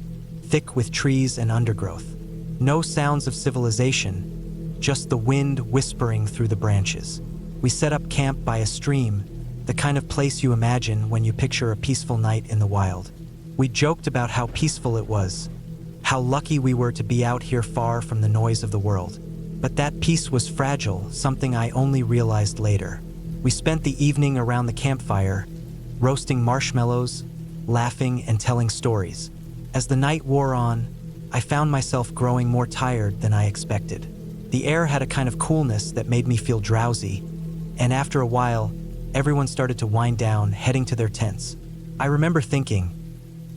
thick with trees and undergrowth. No sounds of civilization, just the wind whispering through the branches. We set up camp by a stream, the kind of place you imagine when you picture a peaceful night in the wild. We joked about how peaceful it was, how lucky we were to be out here far from the noise of the world. But that peace was fragile, something I only realized later. We spent the evening around the campfire, roasting marshmallows, laughing and telling stories. As the night wore on, I found myself growing more tired than I expected. The air had a kind of coolness that made me feel drowsy, and after a while, everyone started to wind down, heading to their tents. I remember thinking,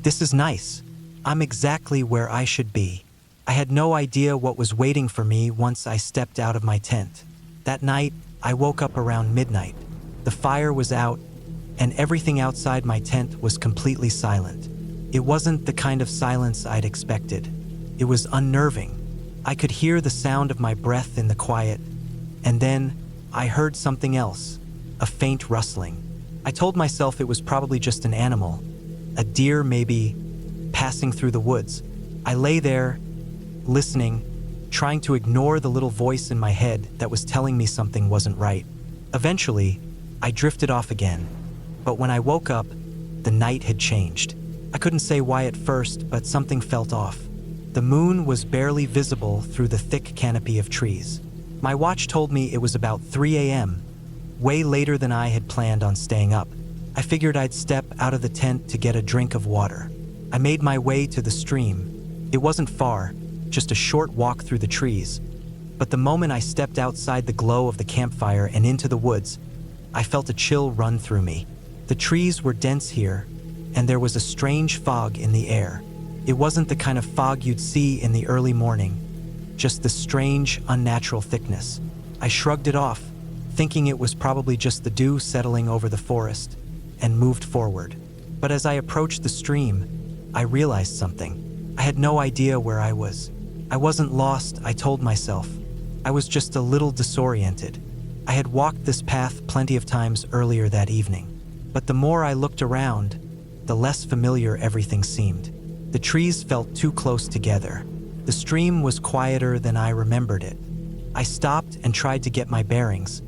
this is nice. I'm exactly where I should be. I had no idea what was waiting for me once I stepped out of my tent. That night, I woke up around midnight. The fire was out, and everything outside my tent was completely silent. It wasn't the kind of silence I'd expected. It was unnerving. I could hear the sound of my breath in the quiet, and then I heard something else, a faint rustling. I told myself it was probably just an animal, a deer maybe, passing through the woods. I lay there, listening, trying to ignore the little voice in my head that was telling me something wasn't right. Eventually, I drifted off again, but when I woke up, the night had changed. I couldn't say why at first, but something felt off. The moon was barely visible through the thick canopy of trees. My watch told me it was about 3 a.m., way later than I had planned on staying up. I figured I'd step out of the tent to get a drink of water. I made my way to the stream. It wasn't far, just a short walk through the trees. But the moment I stepped outside the glow of the campfire and into the woods, I felt a chill run through me. The trees were dense here, and there was a strange fog in the air. It wasn't the kind of fog you'd see in the early morning, just the strange, unnatural thickness. I shrugged it off, thinking it was probably just the dew settling over the forest, and moved forward. But as I approached the stream, I realized something. I had no idea where I was. I wasn't lost, I told myself. I was just a little disoriented. I had walked this path plenty of times earlier that evening. But the more I looked around, the less familiar everything seemed. The trees felt too close together. The stream was quieter than I remembered it. I stopped and tried to get my bearings,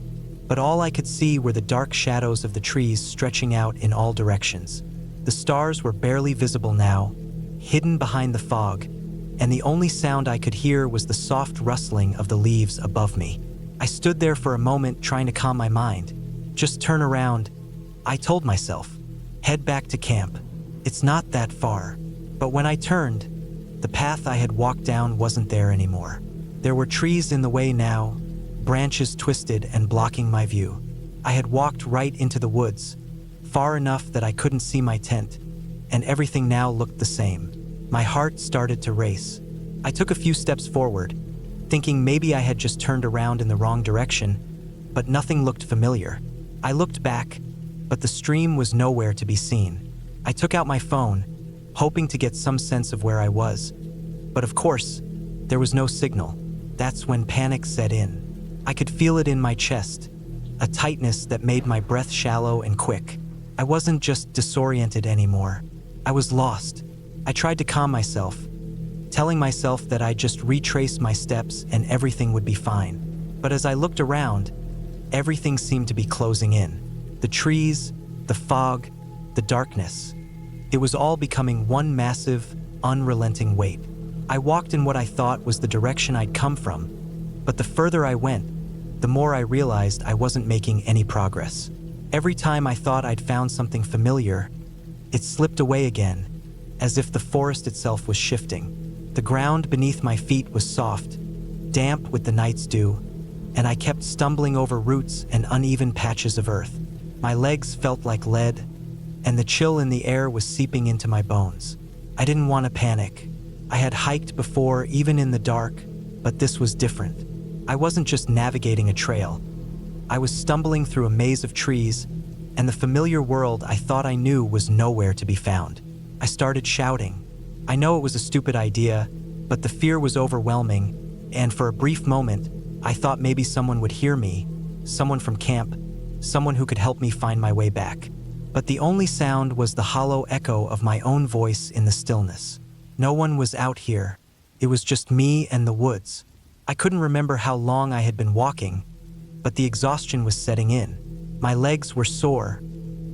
but all I could see were the dark shadows of the trees stretching out in all directions. The stars were barely visible now, hidden behind the fog, and the only sound I could hear was the soft rustling of the leaves above me. I stood there for a moment trying to calm my mind. Just turn around, I told myself. Head back to camp. It's not that far. But when I turned, the path I had walked down wasn't there anymore. There were trees in the way now, branches twisted and blocking my view. I had walked right into the woods, far enough that I couldn't see my tent, and everything now looked the same. My heart started to race. I took a few steps forward, thinking maybe I had just turned around in the wrong direction, but nothing looked familiar. I looked back, but the stream was nowhere to be seen. I took out my phone, hoping to get some sense of where I was. But of course, there was no signal. That's when panic set in. I could feel it in my chest, a tightness that made my breath shallow and quick. I wasn't just disoriented anymore. I was lost. I tried to calm myself, telling myself that I'd just retrace my steps and everything would be fine. But as I looked around, everything seemed to be closing in. The trees, the fog, the darkness. It was all becoming one massive, unrelenting weight. I walked in what I thought was the direction I'd come from, but the further I went, the more I realized I wasn't making any progress. Every time I thought I'd found something familiar, It slipped away again, as if the forest itself was shifting. The ground beneath my feet was soft, damp with the night's dew, and I kept stumbling over roots and uneven patches of earth. My legs felt like lead, and the chill in the air was seeping into my bones. I didn't want to panic. I had hiked before, even in the dark, but this was different. I wasn't just navigating a trail. I was stumbling through a maze of trees, and the familiar world I thought I knew was nowhere to be found. I started shouting. I know it was a stupid idea, but the fear was overwhelming, and for a brief moment, I thought maybe someone would hear me, someone from camp, someone who could help me find my way back. But the only sound was the hollow echo of my own voice in the stillness. No one was out here. It was just me and the woods. I couldn't remember how long I had been walking, but the exhaustion was setting in. My legs were sore,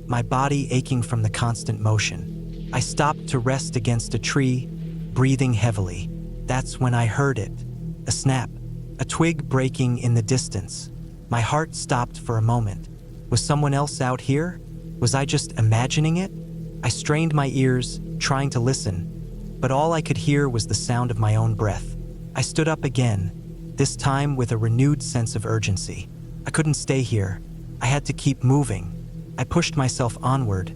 my body aching from the constant motion. I stopped to rest against a tree, breathing heavily. That's when I heard it. A snap, a twig breaking in the distance. My heart stopped for a moment. Was someone else out here? Was I just imagining it? I strained my ears, trying to listen, but all I could hear was the sound of my own breath. I stood up again, this time with a renewed sense of urgency. I couldn't stay here. I had to keep moving. I pushed myself onward,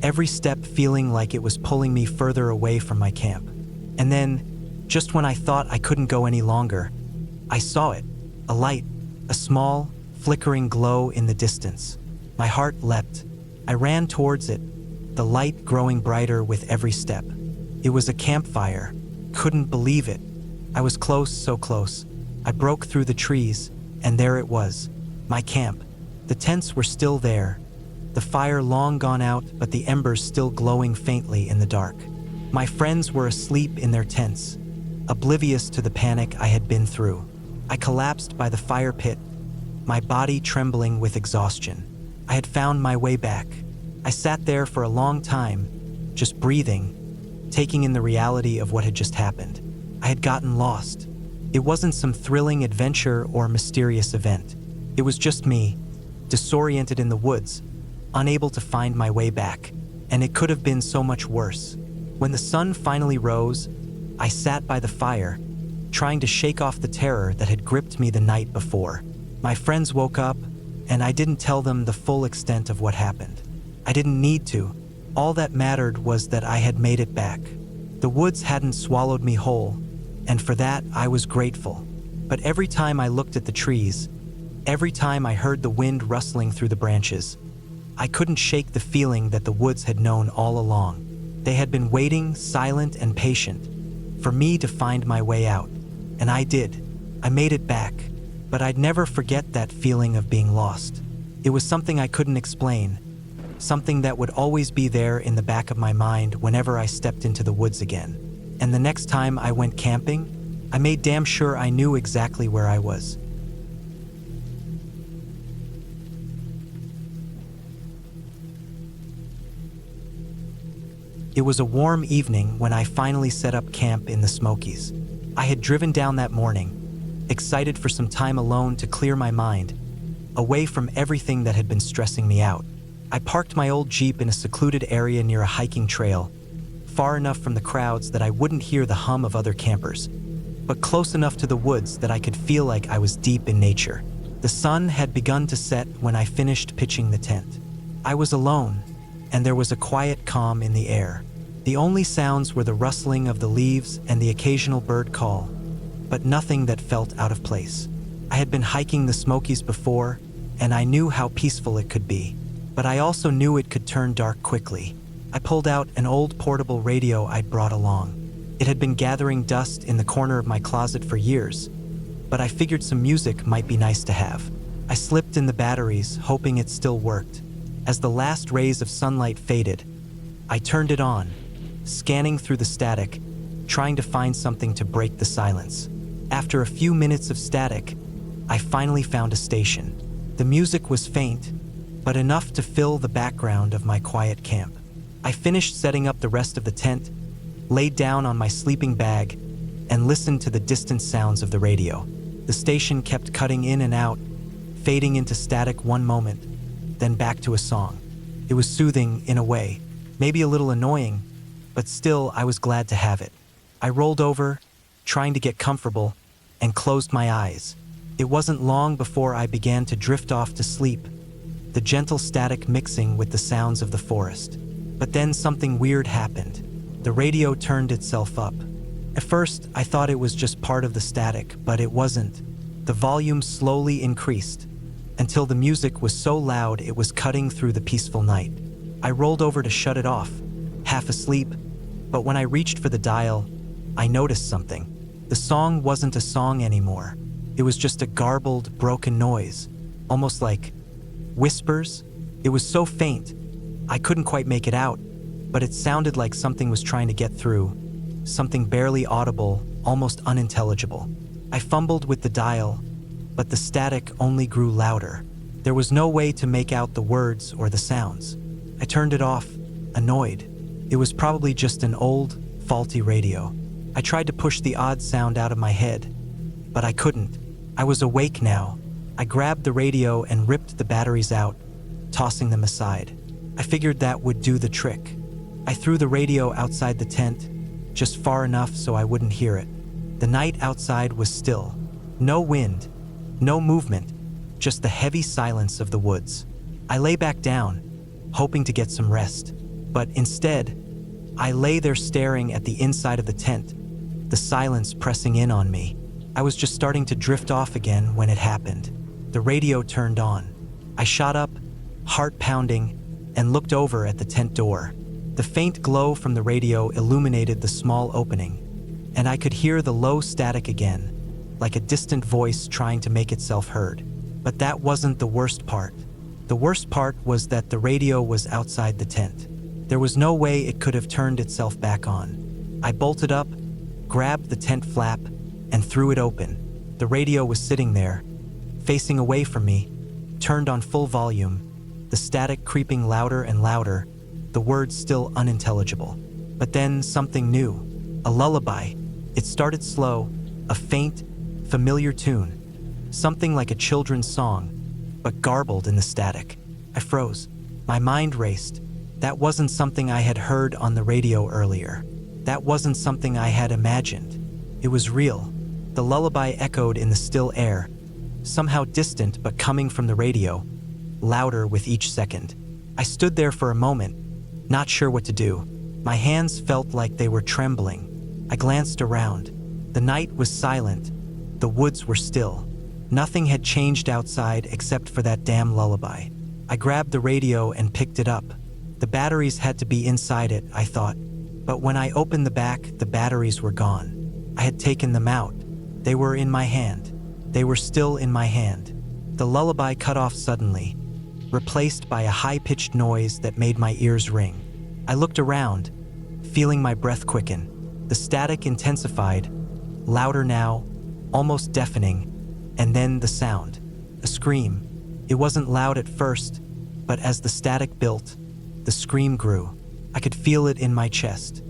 every step feeling like it was pulling me further away from my camp. And then, just when I thought I couldn't go any longer, I saw it, a light, a small, flickering glow in the distance. My heart leapt. I ran towards it, the light growing brighter with every step. It was a campfire. Couldn't believe it. I was close, so close. I broke through the trees, and there it was, my camp. The tents were still there, the fire long gone out, but the embers still glowing faintly in the dark. My friends were asleep in their tents, oblivious to the panic I had been through. I collapsed by the fire pit, my body trembling with exhaustion. I had found my way back. I sat there for a long time, just breathing, taking in the reality of what had just happened. I had gotten lost. It wasn't some thrilling adventure or mysterious event. It was just me, disoriented in the woods, unable to find my way back, and it could have been so much worse. When the sun finally rose, I sat by the fire, trying to shake off the terror that had gripped me the night before. My friends woke up, and I didn't tell them the full extent of what happened. I didn't need to. All that mattered was that I had made it back. The woods hadn't swallowed me whole, and for that I was grateful. But every time I looked at the trees, every time I heard the wind rustling through the branches, I couldn't shake the feeling that the woods had known all along. They had been waiting, silent and patient, for me to find my way out. And I did. I made it back. But I'd never forget that feeling of being lost. It was something I couldn't explain, something that would always be there in the back of my mind whenever I stepped into the woods again. And the next time I went camping, I made damn sure I knew exactly where I was. It was a warm evening when I finally set up camp in the Smokies. I had driven down that morning, excited for some time alone to clear my mind, away from everything that had been stressing me out. I parked my old Jeep in a secluded area near a hiking trail, far enough from the crowds that I wouldn't hear the hum of other campers, but close enough to the woods that I could feel like I was deep in nature. The sun had begun to set when I finished pitching the tent. I was alone, and there was a quiet calm in the air. The only sounds were the rustling of the leaves and the occasional bird call, but nothing that felt out of place. I had been hiking the Smokies before, and I knew how peaceful it could be, but I also knew it could turn dark quickly. I pulled out an old portable radio I'd brought along. It had been gathering dust in the corner of my closet for years, but I figured some music might be nice to have. I slipped in the batteries, hoping it still worked. As the last rays of sunlight faded, I turned it on, scanning through the static, trying to find something to break the silence. After a few minutes of static, I finally found a station. The music was faint, but enough to fill the background of my quiet camp. I finished setting up the rest of the tent, laid down on my sleeping bag, and listened to the distant sounds of the radio. The station kept cutting in and out, fading into static one moment, then back to a song. It was soothing in a way, maybe a little annoying, but still I was glad to have it. I rolled over, trying to get comfortable, and closed my eyes. It wasn't long before I began to drift off to sleep, the gentle static mixing with the sounds of the forest. But then something weird happened. The radio turned itself up. At first, I thought it was just part of the static, but it wasn't. The volume slowly increased, until the music was so loud it was cutting through the peaceful night. I rolled over to shut it off, half asleep, but when I reached for the dial, I noticed something. The song wasn't a song anymore. It was just a garbled, broken noise, almost like whispers. It was so faint, I couldn't quite make it out, but it sounded like something was trying to get through, something barely audible, almost unintelligible. I fumbled with the dial, but the static only grew louder. There was no way to make out the words or the sounds. I turned it off, annoyed. It was probably just an old, faulty radio. I tried to push the odd sound out of my head, but I couldn't. I was awake now. I grabbed the radio and ripped the batteries out, tossing them aside. I figured that would do the trick. I threw the radio outside the tent, just far enough so I wouldn't hear it. The night outside was still. No wind, no movement, just the heavy silence of the woods. I lay back down, hoping to get some rest, but instead, I lay there staring at the inside of the tent, the silence pressing in on me. I was just starting to drift off again when it happened. The radio turned on. I shot up, heart pounding, and looked over at the tent door. The faint glow from the radio illuminated the small opening, and I could hear the low static again, like a distant voice trying to make itself heard. But that wasn't the worst part. The worst part was that the radio was outside the tent. There was no way it could have turned itself back on. I bolted up, grabbed the tent flap, and threw it open. The radio was sitting there, facing away from me, turned on full volume, the static creeping louder and louder, the words still unintelligible. But then something new, a lullaby. It started slow, a faint, familiar tune, something like a children's song, but garbled in the static. I froze. My mind raced. That wasn't something I had heard on the radio earlier. That wasn't something I had imagined. It was real. The lullaby echoed in the still air, somehow distant but coming from the radio, louder with each second. I stood there for a moment, not sure what to do. My hands felt like they were trembling. I glanced around. The night was silent. The woods were still. Nothing had changed outside except for that damn lullaby. I grabbed the radio and picked it up. The batteries had to be inside it, I thought. But when I opened the back, the batteries were gone. I had taken them out. They were in my hand. They were still in my hand. The lullaby cut off suddenly, replaced by a high-pitched noise that made my ears ring. I looked around, feeling my breath quicken. The static intensified, louder now, almost deafening, and then the sound, a scream. It wasn't loud at first, but as the static built, the scream grew. I could feel it in my chest,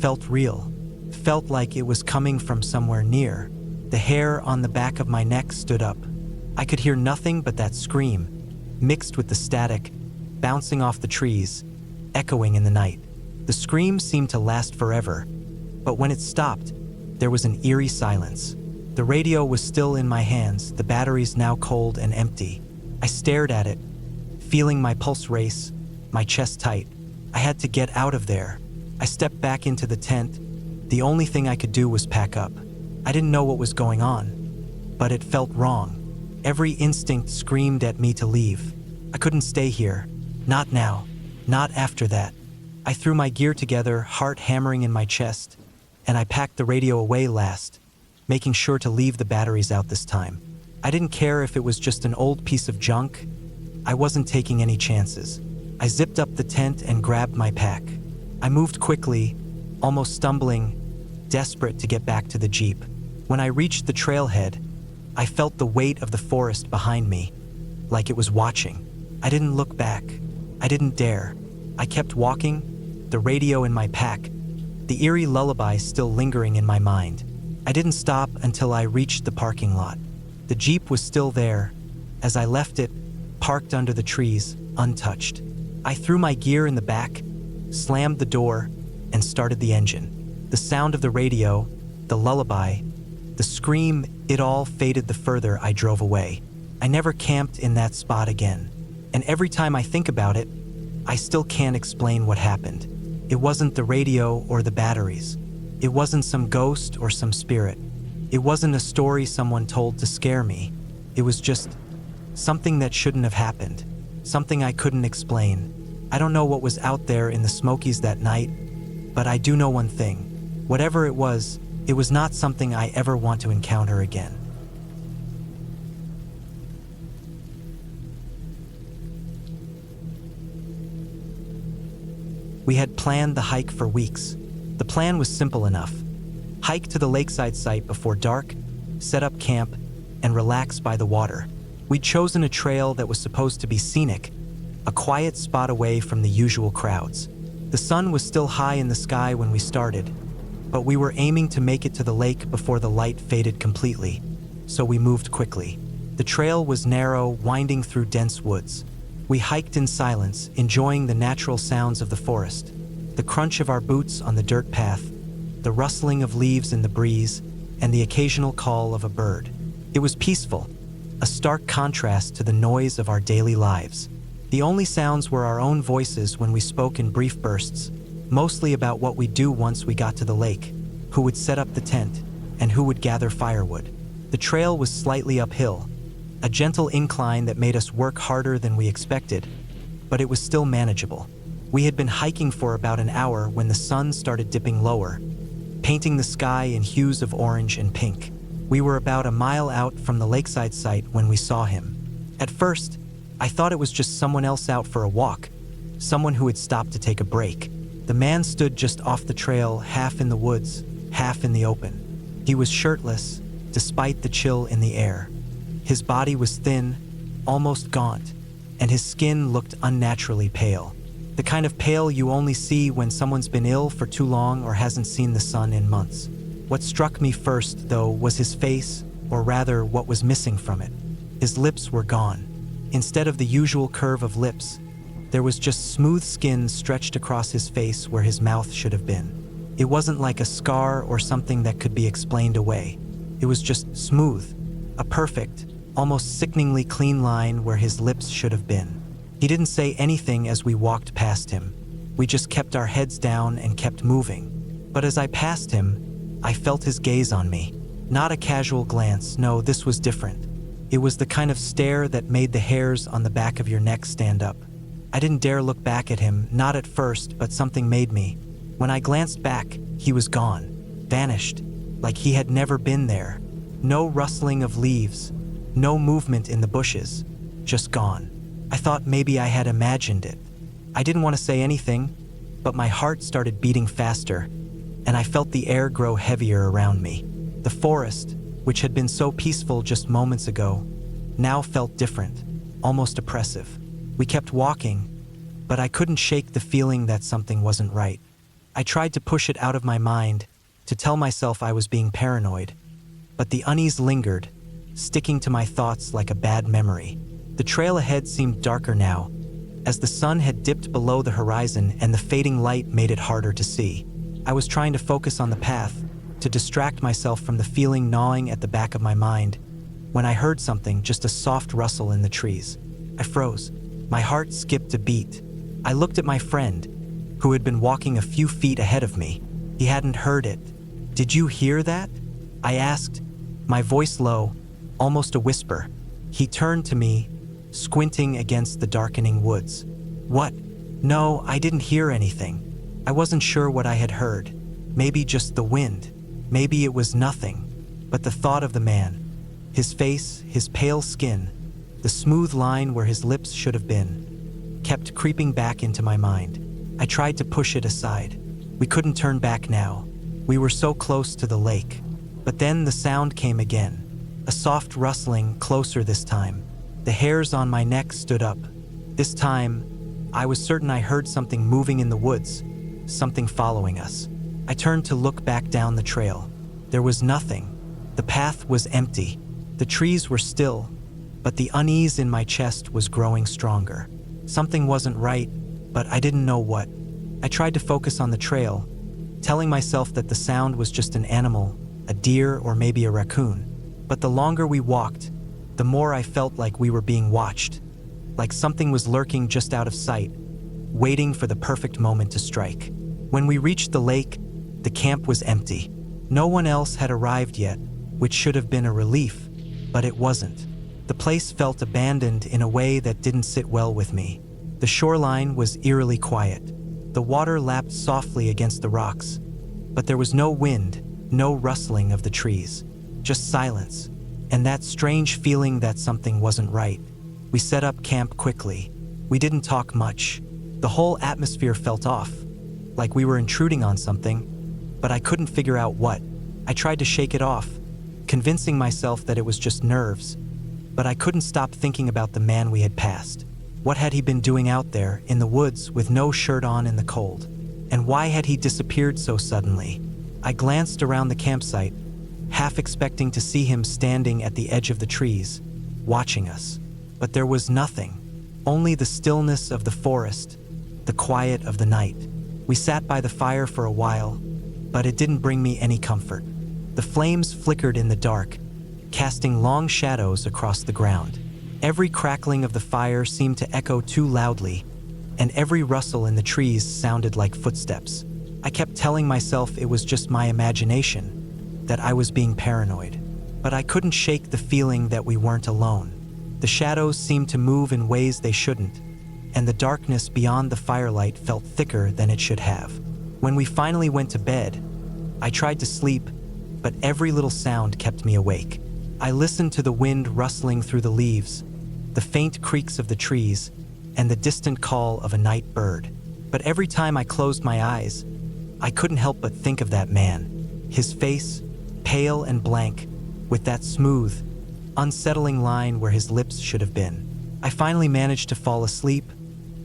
felt real, felt like it was coming from somewhere near. The hair on the back of my neck stood up. I could hear nothing but that scream, mixed with the static, bouncing off the trees, echoing in the night. The scream seemed to last forever, but when it stopped, there was an eerie silence. The radio was still in my hands, the batteries now cold and empty. I stared at it, feeling my pulse race, my chest tight. I had to get out of there. I stepped back into the tent. The only thing I could do was pack up. I didn't know what was going on, but it felt wrong. Every instinct screamed at me to leave. I couldn't stay here. Not now. Not after that. I threw my gear together, heart hammering in my chest, and I packed the radio away last, making sure to leave the batteries out this time. I didn't care if it was just an old piece of junk. I wasn't taking any chances. I zipped up the tent and grabbed my pack. I moved quickly, almost stumbling, desperate to get back to the Jeep. When I reached the trailhead, I felt the weight of the forest behind me, like it was watching. I didn't look back. I didn't dare. I kept walking, the radio in my pack, the eerie lullaby still lingering in my mind. I didn't stop until I reached the parking lot. The Jeep was still there, as I left it, parked under the trees, untouched. I threw my gear in the back, slammed the door, and started the engine. The sound of the radio, the lullaby, the scream, it all faded the further I drove away. I never camped in that spot again. And every time I think about it, I still can't explain what happened. It wasn't the radio or the batteries. It wasn't some ghost or some spirit. It wasn't a story someone told to scare me. It was just something that shouldn't have happened. Something I couldn't explain. I don't know what was out there in the Smokies that night, but I do know one thing. Whatever it was not something I ever want to encounter again. We had planned the hike for weeks. The plan was simple enough. Hike to the lakeside site before dark, set up camp, and relax by the water. We'd chosen a trail that was supposed to be scenic, a quiet spot away from the usual crowds. The sun was still high in the sky when we started, but we were aiming to make it to the lake before the light faded completely, so we moved quickly. The trail was narrow, winding through dense woods. We hiked in silence, enjoying the natural sounds of the forest, the crunch of our boots on the dirt path, the rustling of leaves in the breeze, and the occasional call of a bird. It was peaceful, a stark contrast to the noise of our daily lives. The only sounds were our own voices when we spoke in brief bursts, mostly about what we'd do once we got to the lake, who would set up the tent, and who would gather firewood. The trail was slightly uphill, a gentle incline that made us work harder than we expected, but it was still manageable. We had been hiking for about an hour when the sun started dipping lower, painting the sky in hues of orange and pink. We were about a mile out from the lakeside site when we saw him. At first, I thought it was just someone else out for a walk, someone who had stopped to take a break. The man stood just off the trail, half in the woods, half in the open. He was shirtless, despite the chill in the air. His body was thin, almost gaunt, and his skin looked unnaturally pale. The kind of pale you only see when someone's been ill for too long or hasn't seen the sun in months. What struck me first, though, was his face, or rather, what was missing from it. His lips were gone. Instead of the usual curve of lips, there was just smooth skin stretched across his face where his mouth should have been. It wasn't like a scar or something that could be explained away. It was just smooth, a perfect, almost sickeningly clean line where his lips should have been. He didn't say anything as we walked past him. We just kept our heads down and kept moving. But as I passed him, I felt his gaze on me. Not a casual glance, no, this was different. It was the kind of stare that made the hairs on the back of your neck stand up. I didn't dare look back at him, not at first, but something made me. When I glanced back, he was gone, vanished, like he had never been there. No rustling of leaves, no movement in the bushes, just gone. I thought maybe I had imagined it. I didn't want to say anything, but my heart started beating faster, and I felt the air grow heavier around me. The forest, which had been so peaceful just moments ago, now felt different, almost oppressive. We kept walking, but I couldn't shake the feeling that something wasn't right. I tried to push it out of my mind, to tell myself I was being paranoid, but the unease lingered, sticking to my thoughts like a bad memory. The trail ahead seemed darker now, as the sun had dipped below the horizon and the fading light made it harder to see. I was trying to focus on the path, to distract myself from the feeling gnawing at the back of my mind, when I heard something, just a soft rustle in the trees. I froze. My heart skipped a beat. I looked at my friend, who had been walking a few feet ahead of me. He hadn't heard it. "Did you hear that?" I asked, my voice low, almost a whisper. He turned to me, squinting against the darkening woods. "What?" "No, I didn't hear anything." I wasn't sure what I had heard. Maybe just the wind. Maybe it was nothing. But the thought of the man, his face, his pale skin, the smooth line where his lips should have been, kept creeping back into my mind. I tried to push it aside. We couldn't turn back now. We were so close to the lake. But then the sound came again. A soft rustling, closer this time. The hairs on my neck stood up. This time, I was certain I heard something moving in the woods, something following us. I turned to look back down the trail. There was nothing. The path was empty. The trees were still, but the unease in my chest was growing stronger. Something wasn't right, but I didn't know what. I tried to focus on the trail, telling myself that the sound was just an animal, a deer or maybe a raccoon. But the longer we walked, the more I felt like we were being watched, like something was lurking just out of sight, waiting for the perfect moment to strike. When we reached the lake, the camp was empty. No one else had arrived yet, which should have been a relief, but it wasn't. The place felt abandoned in a way that didn't sit well with me. The shoreline was eerily quiet. The water lapped softly against the rocks, but there was no wind, no rustling of the trees, just silence, and that strange feeling that something wasn't right. We set up camp quickly. We didn't talk much. The whole atmosphere felt off, like we were intruding on something, but I couldn't figure out what. I tried to shake it off, convincing myself that it was just nerves, but I couldn't stop thinking about the man we had passed. What had he been doing out there in the woods with no shirt on in the cold? And why had he disappeared so suddenly? I glanced around the campsite, half expecting to see him standing at the edge of the trees, watching us. But there was nothing, only the stillness of the forest, the quiet of the night. We sat by the fire for a while, but it didn't bring me any comfort. The flames flickered in the dark, casting long shadows across the ground. Every crackling of the fire seemed to echo too loudly, and every rustle in the trees sounded like footsteps. I kept telling myself it was just my imagination, that I was being paranoid. But I couldn't shake the feeling that we weren't alone. The shadows seemed to move in ways they shouldn't, and the darkness beyond the firelight felt thicker than it should have. When we finally went to bed, I tried to sleep, but every little sound kept me awake. I listened to the wind rustling through the leaves, the faint creaks of the trees, and the distant call of a night bird. But every time I closed my eyes, I couldn't help but think of that man. His face, pale and blank, with that smooth, unsettling line where his lips should have been. I finally managed to fall asleep,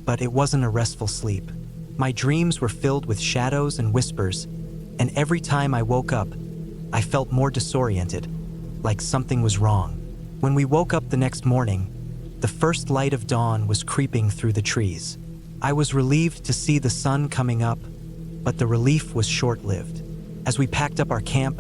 but it wasn't a restful sleep. My dreams were filled with shadows and whispers, and every time I woke up, I felt more disoriented, like something was wrong. When we woke up the next morning, the first light of dawn was creeping through the trees. I was relieved to see the sun coming up, but the relief was short-lived. As we packed up our camp,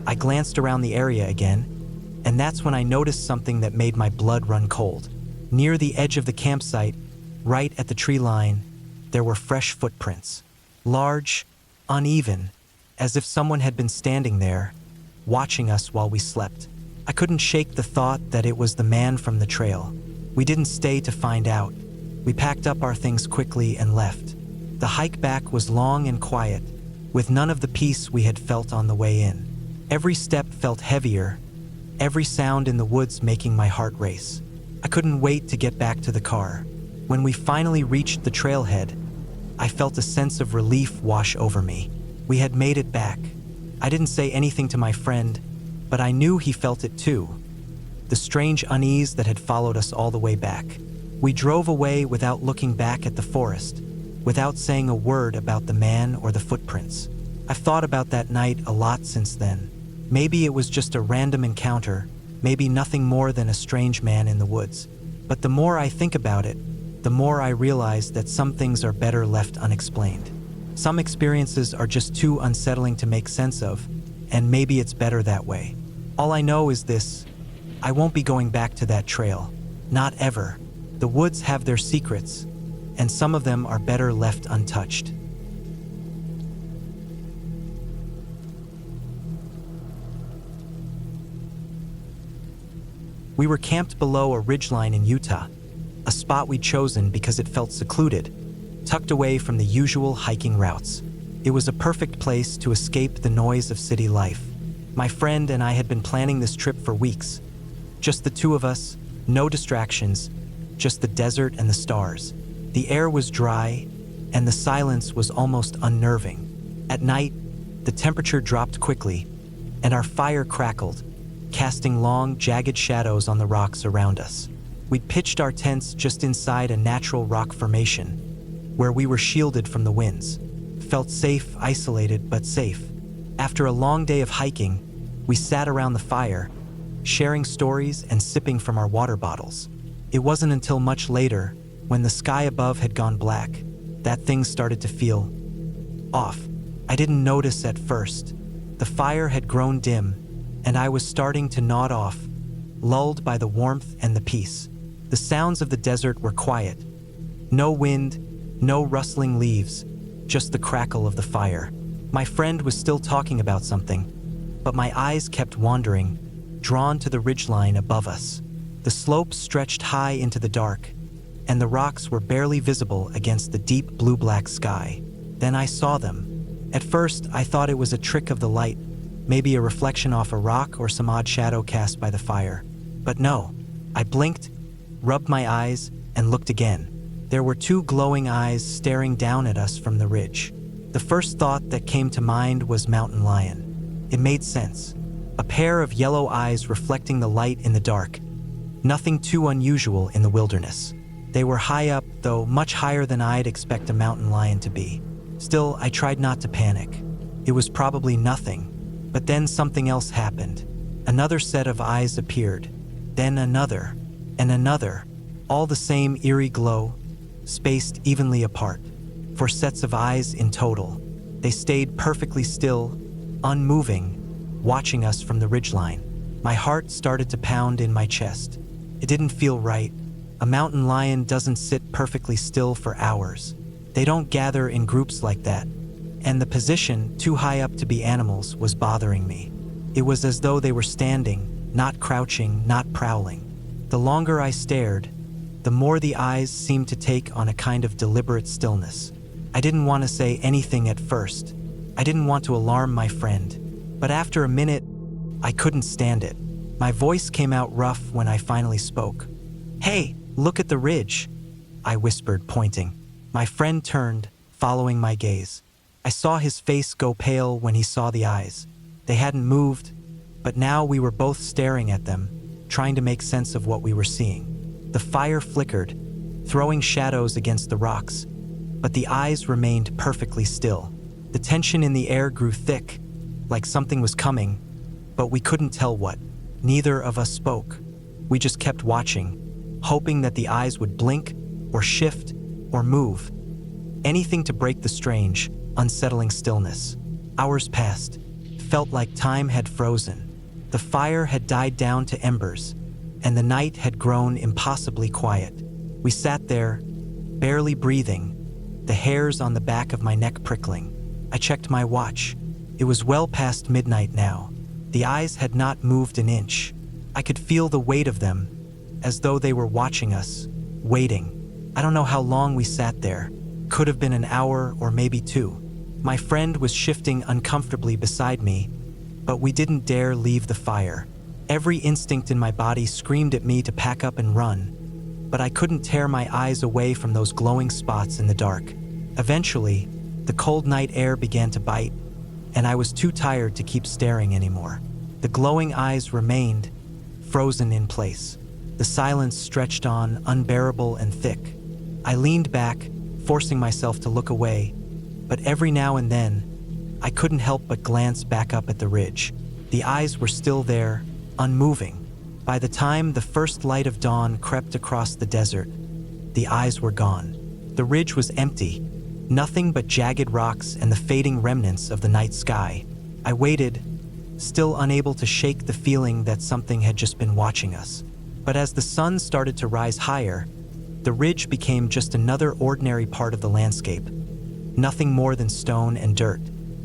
I glanced around the area again, and that's when I noticed something that made my blood run cold. Near the edge of the campsite, right at the tree line, there were fresh footprints. Large, uneven, as if someone had been standing there, watching us while we slept. I couldn't shake the thought that it was the man from the trail. We didn't stay to find out. We packed up our things quickly and left. The hike back was long and quiet, with none of the peace we had felt on the way in. Every step felt heavier, every sound in the woods making my heart race. I couldn't wait to get back to the car. When we finally reached the trailhead, I felt a sense of relief wash over me. We had made it back. I didn't say anything to my friend, but I knew he felt it too. The strange unease that had followed us all the way back. We drove away without looking back at the forest, without saying a word about the man or the footprints. I've thought about that night a lot since then. Maybe it was just a random encounter, maybe nothing more than a strange man in the woods. But the more I think about it, the more I realize that some things are better left unexplained. Some experiences are just too unsettling to make sense of, and maybe it's better that way. All I know is this: I won't be going back to that trail. Not ever. The woods have their secrets, and some of them are better left untouched. We were camped below a ridgeline in Utah, a spot we'd chosen because it felt secluded, tucked away from the usual hiking routes. It was a perfect place to escape the noise of city life. My friend and I had been planning this trip for weeks. Just the two of us, no distractions, just the desert and the stars. The air was dry, and the silence was almost unnerving. At night, the temperature dropped quickly, and our fire crackled, casting long, jagged shadows on the rocks around us. We'd pitched our tents just inside a natural rock formation, where we were shielded from the winds. Felt safe, isolated, but safe. After a long day of hiking, we sat around the fire, sharing stories and sipping from our water bottles. It wasn't until much later, when the sky above had gone black, that things started to feel off. I didn't notice at first. The fire had grown dim, and I was starting to nod off, lulled by the warmth and the peace. The sounds of the desert were quiet. No wind, no rustling leaves, just the crackle of the fire. My friend was still talking about something, but my eyes kept wandering, drawn to the ridgeline above us. The slope stretched high into the dark, and the rocks were barely visible against the deep blue-black sky. Then I saw them. At first, I thought it was a trick of the light, maybe a reflection off a rock or some odd shadow cast by the fire. But no, I blinked, rubbed my eyes, and looked again. There were two glowing eyes staring down at us from the ridge. The first thought that came to mind was mountain lion. It made sense. A pair of yellow eyes reflecting the light in the dark. Nothing too unusual in the wilderness. They were high up, though much higher than I'd expect a mountain lion to be. Still, I tried not to panic. It was probably nothing. But then something else happened. Another set of eyes appeared. Then another, and another. All the same eerie glow, spaced evenly apart. 4 sets of eyes in total. They stayed perfectly still, unmoving, watching us from the ridgeline. My heart started to pound in my chest. It didn't feel right. A mountain lion doesn't sit perfectly still for hours. They don't gather in groups like that. And the position, too high up to be animals, was bothering me. It was as though they were standing, not crouching, not prowling. The longer I stared, the more the eyes seemed to take on a kind of deliberate stillness. I didn't want to say anything at first. I didn't want to alarm my friend. But after a minute, I couldn't stand it. My voice came out rough when I finally spoke. "Hey, look at the ridge," I whispered, pointing. My friend turned, following my gaze. I saw his face go pale when he saw the eyes. They hadn't moved, but now we were both staring at them, trying to make sense of what we were seeing. The fire flickered, throwing shadows against the rocks, but the eyes remained perfectly still. The tension in the air grew thick, like something was coming, but we couldn't tell what. Neither of us spoke. We just kept watching, hoping that the eyes would blink, or shift, or move. Anything to break the strange, unsettling stillness. Hours passed. Felt like time had frozen. The fire had died down to embers, and the night had grown impossibly quiet. We sat there, barely breathing, the hairs on the back of my neck prickling. I checked my watch. It was well past midnight now. The eyes had not moved an inch. I could feel the weight of them, as though they were watching us, waiting. I don't know how long we sat there. Could have been an hour or maybe 2. My friend was shifting uncomfortably beside me, but we didn't dare leave the fire. Every instinct in my body screamed at me to pack up and run, but I couldn't tear my eyes away from those glowing spots in the dark. Eventually, the cold night air began to bite, and I was too tired to keep staring anymore. The glowing eyes remained, frozen in place. The silence stretched on, unbearable and thick. I leaned back, forcing myself to look away, but every now and then, I couldn't help but glance back up at the ridge. The eyes were still there, unmoving. By the time the first light of dawn crept across the desert, the eyes were gone. The ridge was empty, nothing but jagged rocks and the fading remnants of the night sky. I waited, still unable to shake the feeling that something had just been watching us. But as the sun started to rise higher, the ridge became just another ordinary part of the landscape, nothing more than stone and dirt.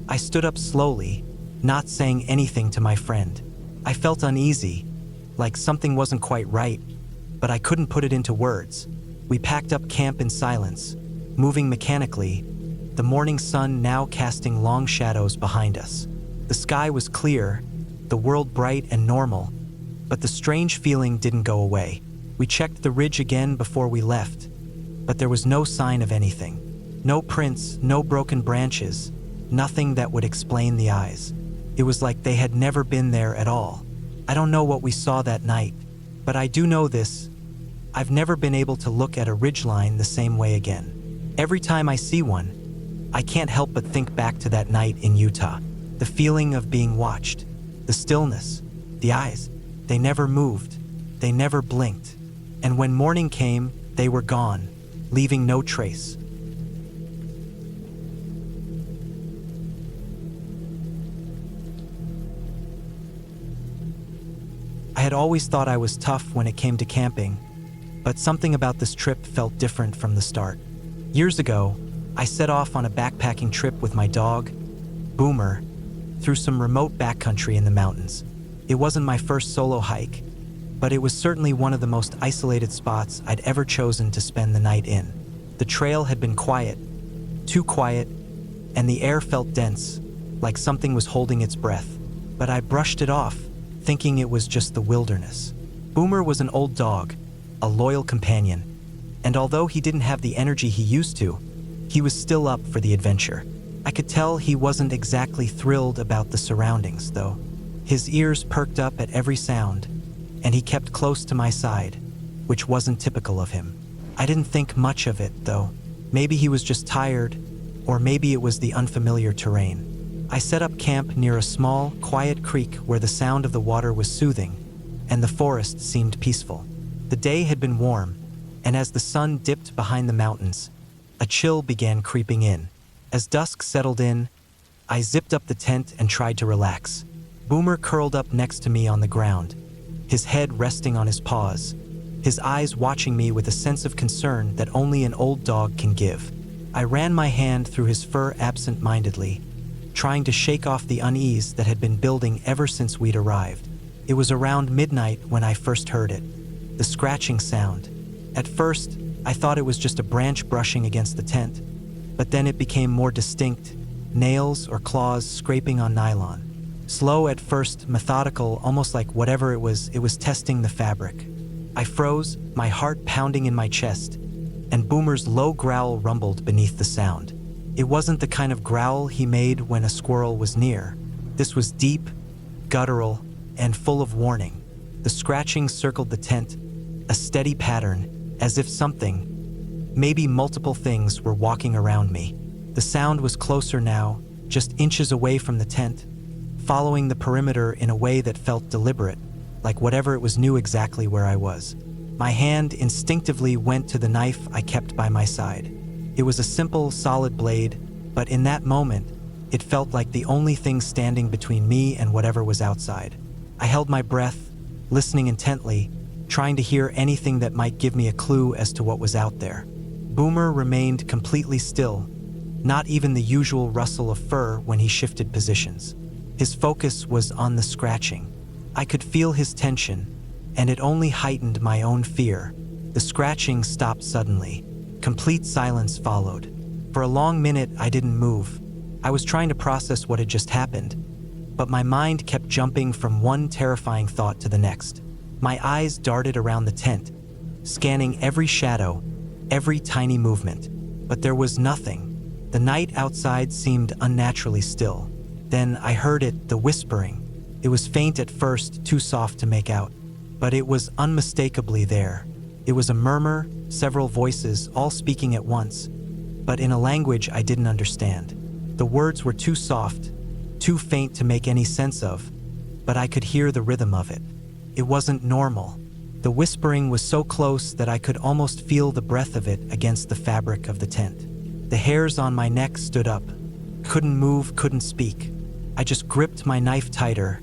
I stood up slowly, not saying anything to my friend. I felt uneasy, like something wasn't quite right, but I couldn't put it into words. We packed up camp in silence, moving mechanically, the morning sun now casting long shadows behind us. The sky was clear, the world bright and normal, but the strange feeling didn't go away. We checked the ridge again before we left, but there was no sign of anything. No prints, no broken branches, nothing that would explain the eyes. It was like they had never been there at all. I don't know what we saw that night, but I do know this: I've never been able to look at a ridgeline the same way again. Every time I see one, I can't help but think back to that night in Utah. The feeling of being watched, the stillness, the eyes. They never moved, they never blinked. And when morning came, they were gone, leaving no trace. I had always thought I was tough when it came to camping, but something about this trip felt different from the start. Years ago, I set off on a backpacking trip with my dog, Boomer, through some remote backcountry in the mountains. It wasn't my first solo hike, but it was certainly one of the most isolated spots I'd ever chosen to spend the night in. The trail had been quiet, too quiet, and the air felt dense, like something was holding its breath. But I brushed it off, thinking it was just the wilderness. Boomer was an old dog, a loyal companion, and although he didn't have the energy he used to, he was still up for the adventure. I could tell he wasn't exactly thrilled about the surroundings, though. His ears perked up at every sound, and he kept close to my side, which wasn't typical of him. I didn't think much of it, though. Maybe he was just tired, or maybe it was the unfamiliar terrain. I set up camp near a small, quiet creek where the sound of the water was soothing, and the forest seemed peaceful. The day had been warm, and as the sun dipped behind the mountains, a chill began creeping in. As dusk settled in, I zipped up the tent and tried to relax. Boomer curled up next to me on the ground, his head resting on his paws, his eyes watching me with a sense of concern that only an old dog can give. I ran my hand through his fur absent-mindedly, trying to shake off the unease that had been building ever since we'd arrived. It was around midnight when I first heard it, the scratching sound. At first, I thought it was just a branch brushing against the tent, but then it became more distinct, nails or claws scraping on nylon. Slow at first, methodical, almost like whatever it was testing the fabric. I froze, my heart pounding in my chest, and Boomer's low growl rumbled beneath the sound. It wasn't the kind of growl he made when a squirrel was near. This was deep, guttural, and full of warning. The scratching circled the tent, a steady pattern, as if something, maybe multiple things, were walking around me. The sound was closer now, just inches away from the tent, following the perimeter in a way that felt deliberate, like whatever it was knew exactly where I was. My hand instinctively went to the knife I kept by my side. It was a simple, solid blade, but in that moment, it felt like the only thing standing between me and whatever was outside. I held my breath, listening intently, trying to hear anything that might give me a clue as to what was out there. Boomer remained completely still, not even the usual rustle of fur when he shifted positions. His focus was on the scratching. I could feel his tension, and it only heightened my own fear. The scratching stopped suddenly. Complete silence followed. For a long minute, I didn't move. I was trying to process what had just happened, but my mind kept jumping from one terrifying thought to the next. My eyes darted around the tent, scanning every shadow, every tiny movement, but there was nothing. The night outside seemed unnaturally still. Then I heard it, the whispering. It was faint at first, too soft to make out, but it was unmistakably there. It was a murmur, several voices, all speaking at once, but in a language I didn't understand. The words were too soft, too faint to make any sense of, but I could hear the rhythm of it. It wasn't normal. The whispering was so close that I could almost feel the breath of it against the fabric of the tent. The hairs on my neck stood up. Couldn't move, couldn't speak. I just gripped my knife tighter,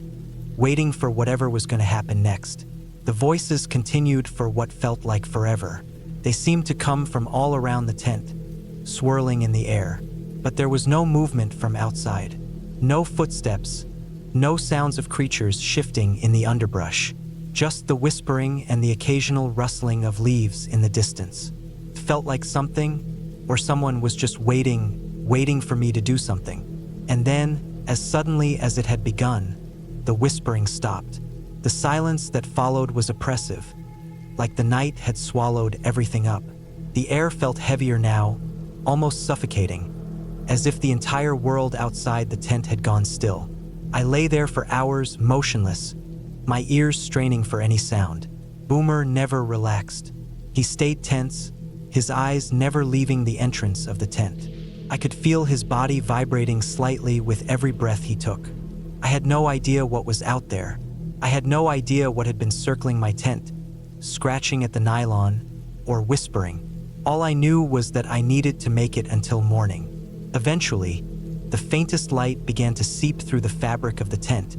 waiting for whatever was going to happen next. The voices continued for what felt like forever. They seemed to come from all around the tent, swirling in the air. But there was no movement from outside. No footsteps, no sounds of creatures shifting in the underbrush. Just the whispering and the occasional rustling of leaves in the distance. It felt like something, or someone was just waiting for me to do something. And then, as suddenly as it had begun, the whispering stopped. The silence that followed was oppressive, like the night had swallowed everything up. The air felt heavier now, almost suffocating, as if the entire world outside the tent had gone still. I lay there for hours, motionless, my ears straining for any sound. Boomer never relaxed. He stayed tense, his eyes never leaving the entrance of the tent. I could feel his body vibrating slightly with every breath he took. I had no idea what was out there. I had no idea what had been circling my tent, scratching at the nylon, or whispering. All I knew was that I needed to make it until morning. Eventually, the faintest light began to seep through the fabric of the tent,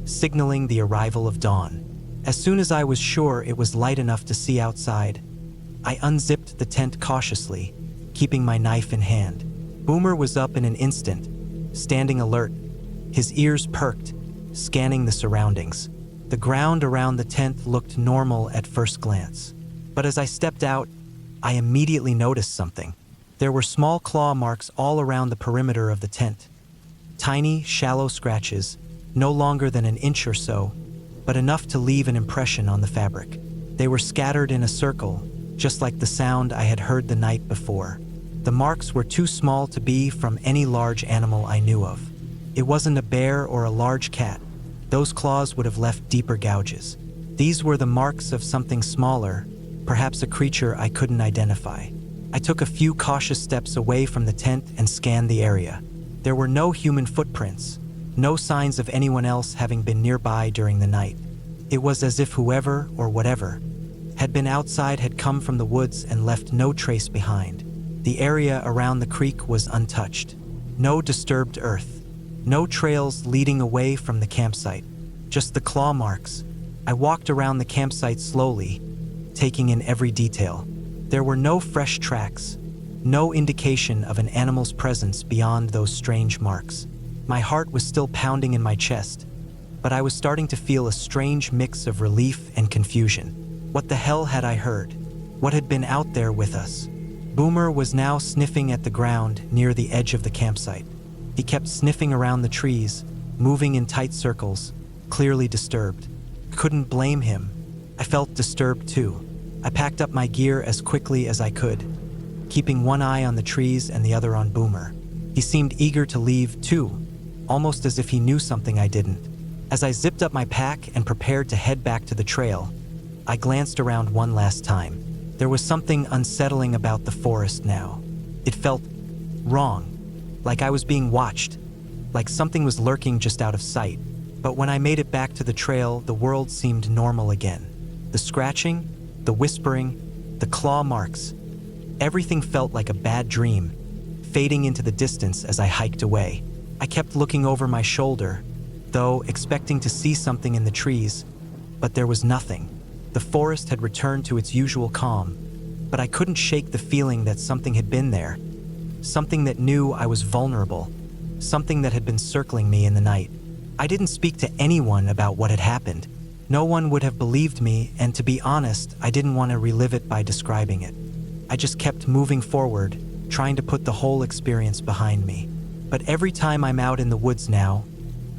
signaling the arrival of dawn. As soon as I was sure it was light enough to see outside, I unzipped the tent cautiously, keeping my knife in hand. Boomer was up in an instant, standing alert, his ears perked, scanning the surroundings. The ground around the tent looked normal at first glance. But as I stepped out, I immediately noticed something. There were small claw marks all around the perimeter of the tent. Tiny, shallow scratches, no longer than an inch or so, but enough to leave an impression on the fabric. They were scattered in a circle, just like the sound I had heard the night before. The marks were too small to be from any large animal I knew of. It wasn't a bear or a large cat. Those claws would have left deeper gouges. These were the marks of something smaller, perhaps a creature I couldn't identify. I took a few cautious steps away from the tent and scanned the area. There were no human footprints, no signs of anyone else having been nearby during the night. It was as if whoever, or whatever, had been outside had come from the woods and left no trace behind. The area around the creek was untouched. No disturbed earth. No trails leading away from the campsite. Just the claw marks. I walked around the campsite slowly, taking in every detail. There were no fresh tracks, no indication of an animal's presence beyond those strange marks. My heart was still pounding in my chest, but I was starting to feel a strange mix of relief and confusion. What the hell had I heard? What had been out there with us? Boomer was now sniffing at the ground near the edge of the campsite. He kept sniffing around the trees, moving in tight circles, clearly disturbed. Couldn't blame him. I felt disturbed too. I packed up my gear as quickly as I could, keeping one eye on the trees and the other on Boomer. He seemed eager to leave too, almost as if he knew something I didn't. As I zipped up my pack and prepared to head back to the trail, I glanced around one last time. There was something unsettling about the forest now. It felt wrong, like I was being watched, like something was lurking just out of sight. But when I made it back to the trail, the world seemed normal again. The scratching, the whispering, the claw marks, everything felt like a bad dream, fading into the distance as I hiked away. I kept looking over my shoulder, though, expecting to see something in the trees, but there was nothing. The forest had returned to its usual calm, but I couldn't shake the feeling that something had been there, something that knew I was vulnerable, something that had been circling me in the night. I didn't speak to anyone about what had happened. No one would have believed me, and to be honest, I didn't want to relive it by describing it. I just kept moving forward, trying to put the whole experience behind me. But every time I'm out in the woods now,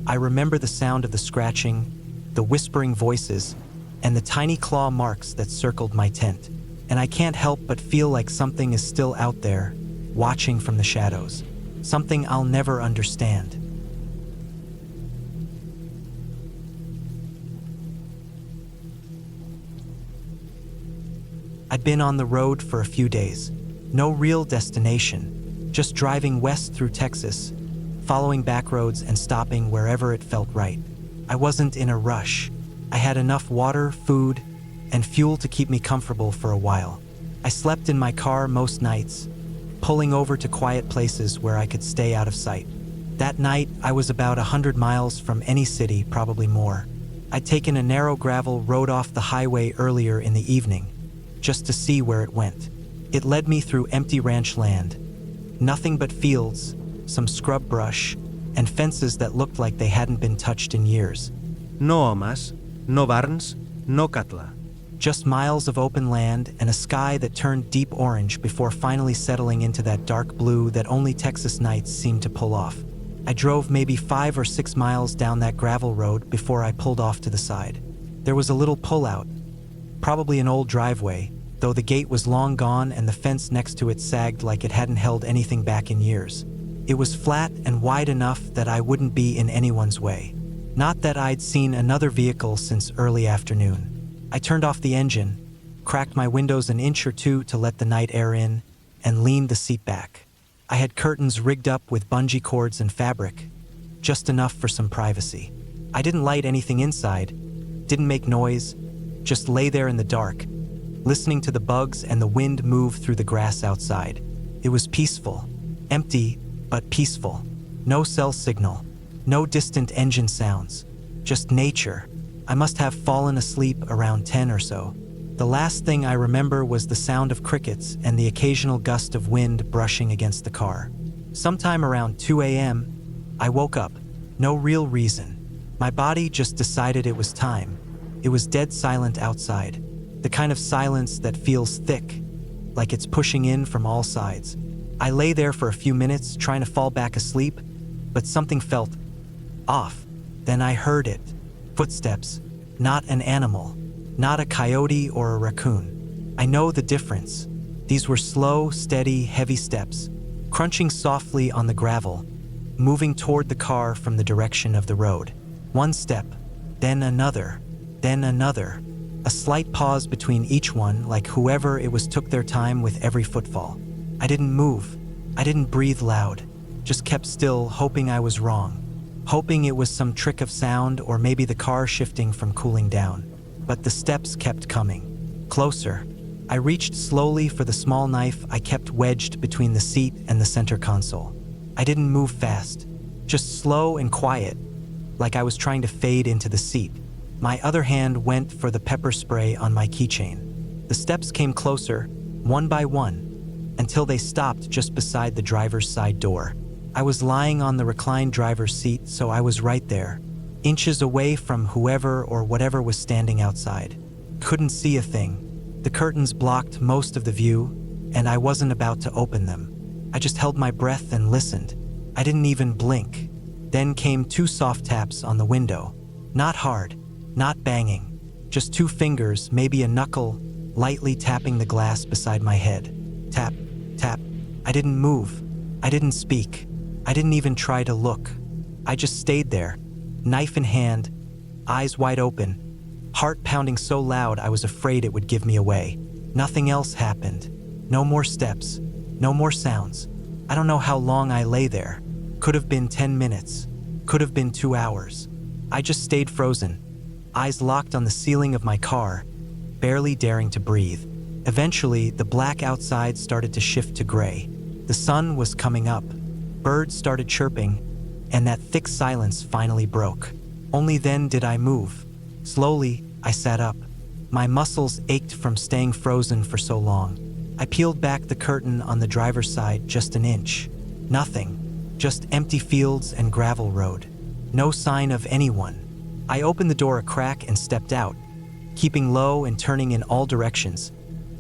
I remember the sound of the scratching, the whispering voices, and the tiny claw marks that circled my tent. And I can't help but feel like something is still out there, watching from the shadows. Something I'll never understand. I'd been on the road for a few days. No real destination, just driving west through Texas, following back roads and stopping wherever it felt right. I wasn't in a rush. I had enough water, food, and fuel to keep me comfortable for a while. I slept in my car most nights, pulling over to quiet places where I could stay out of sight. That night, I was about 100 miles from any city, probably more. I'd taken a narrow gravel road off the highway earlier in the evening, just to see where it went. It led me through empty ranch land. Nothing but fields, some scrub brush, and fences that looked like they hadn't been touched in years. No homes, no barns, no cattle. Just miles of open land and a sky that turned deep orange before finally settling into that dark blue that only Texas nights seemed to pull off. I drove maybe 5 or 6 miles down that gravel road before I pulled off to the side. There was a little pullout, probably an old driveway, though the gate was long gone and the fence next to it sagged like it hadn't held anything back in years. It was flat and wide enough that I wouldn't be in anyone's way. Not that I'd seen another vehicle since early afternoon. I turned off the engine, cracked my windows an inch or two to let the night air in, and leaned the seat back. I had curtains rigged up with bungee cords and fabric, just enough for some privacy. I didn't light anything inside, didn't make noise, just lay there in the dark, listening to the bugs and the wind move through the grass outside. It was peaceful, empty, but peaceful. No cell signal, no distant engine sounds, just nature, I must have fallen asleep around 10 or so. The last thing I remember was the sound of crickets and the occasional gust of wind brushing against the car. Sometime around 2 a.m., I woke up. No real reason. My body just decided it was time. It was dead silent outside. The kind of silence that feels thick, like it's pushing in from all sides. I lay there for a few minutes trying to fall back asleep, but something felt off. Then I heard it. Footsteps. Not an animal. Not a coyote or a raccoon. I know the difference. These were slow, steady, heavy steps, crunching softly on the gravel, moving toward the car from the direction of the road. One step, then another, then another. A slight pause between each one, like whoever it was took their time with every footfall. I didn't move. I didn't breathe loud. Just kept still, hoping I was wrong. Hoping it was some trick of sound or maybe the car shifting from cooling down. But the steps kept coming. Closer. I reached slowly for the small knife I kept wedged between the seat and the center console. I didn't move fast. Just slow and quiet, like I was trying to fade into the seat. My other hand went for the pepper spray on my keychain. The steps came closer, one by one, until they stopped just beside the driver's side door. I was lying on the reclined driver's seat, so I was right there, inches away from whoever or whatever was standing outside. Couldn't see a thing. The curtains blocked most of the view, and I wasn't about to open them. I just held my breath and listened. I didn't even blink. Then came 2 soft taps on the window. Not hard, not banging, just 2 fingers, maybe a knuckle, lightly tapping the glass beside my head. Tap, tap. I didn't move. I didn't speak. I didn't even try to look. I just stayed there, knife in hand, eyes wide open, heart pounding so loud I was afraid it would give me away. Nothing else happened. No more steps. No more sounds. I don't know how long I lay there. Could have been 10 minutes. Could have been 2 hours. I just stayed frozen, eyes locked on the ceiling of my car, barely daring to breathe. Eventually, the black outside started to shift to gray. The sun was coming up. Birds started chirping, and that thick silence finally broke. Only then did I move. Slowly, I sat up. My muscles ached from staying frozen for so long. I peeled back the curtain on the driver's side just an inch. Nothing. Just empty fields and gravel road. No sign of anyone. I opened the door a crack and stepped out, keeping low and turning in all directions,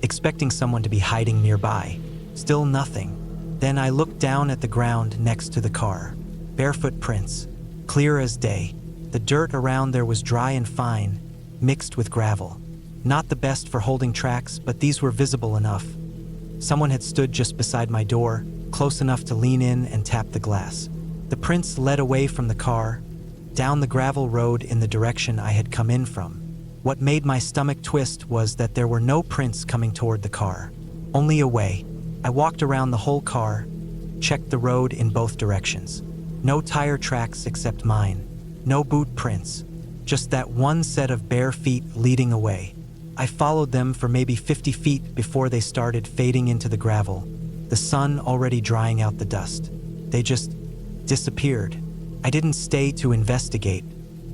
expecting someone to be hiding nearby. Still nothing. Then I looked down at the ground next to the car. Barefoot prints, clear as day. The dirt around there was dry and fine, mixed with gravel. Not the best for holding tracks, but these were visible enough. Someone had stood just beside my door, close enough to lean in and tap the glass. The prints led away from the car, down the gravel road in the direction I had come in from. What made my stomach twist was that there were no prints coming toward the car, only away. I walked around the whole car, checked the road in both directions. No tire tracks except mine. No boot prints. Just that one set of bare feet leading away. I followed them for maybe 50 feet before they started fading into the gravel, the sun already drying out the dust. They just disappeared. I didn't stay to investigate.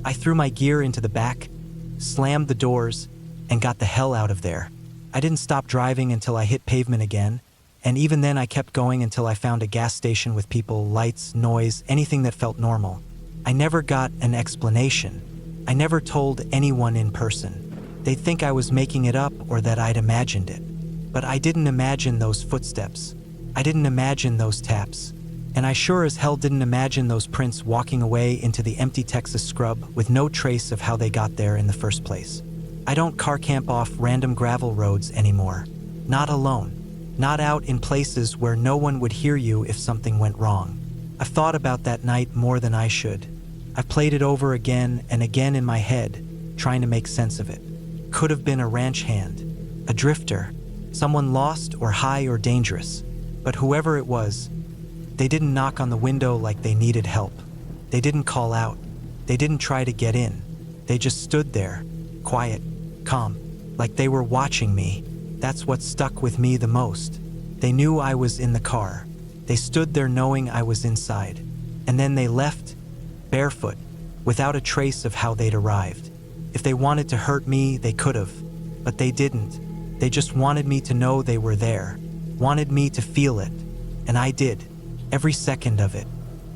I threw my gear into the back, slammed the doors, and got the hell out of there. I didn't stop driving until I hit pavement again, and even then I kept going until I found a gas station with people, lights, noise, anything that felt normal. I never got an explanation. I never told anyone in person. They'd think I was making it up or that I'd imagined it. But I didn't imagine those footsteps. I didn't imagine those taps. And I sure as hell didn't imagine those prints walking away into the empty Texas scrub with no trace of how they got there in the first place. I don't car camp off random gravel roads anymore. Not alone. Not out in places where no one would hear you if something went wrong. I've thought about that night more than I should. I've played it over again and again in my head, trying to make sense of it. Could have been a ranch hand, a drifter, someone lost or high or dangerous. But whoever it was, they didn't knock on the window like they needed help. They didn't call out. They didn't try to get in. They just stood there, quiet, calm, like they were watching me. That's what stuck with me the most. They knew I was in the car. They stood there knowing I was inside. And then they left, barefoot, without a trace of how they'd arrived. If they wanted to hurt me, they could have, but they didn't. They just wanted me to know they were there, wanted me to feel it, and I did, every second of it.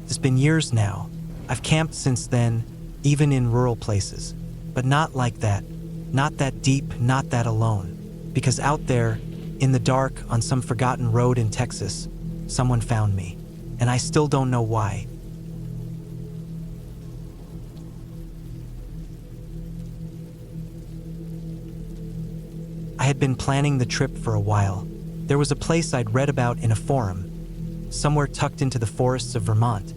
It's been years now. I've camped since then, even in rural places, but not like that, not that deep, not that alone, because out there, in the dark, on some forgotten road in Texas, someone found me, and I still don't know why. I had been planning the trip for a while. There was a place I'd read about in a forum, somewhere tucked into the forests of Vermont,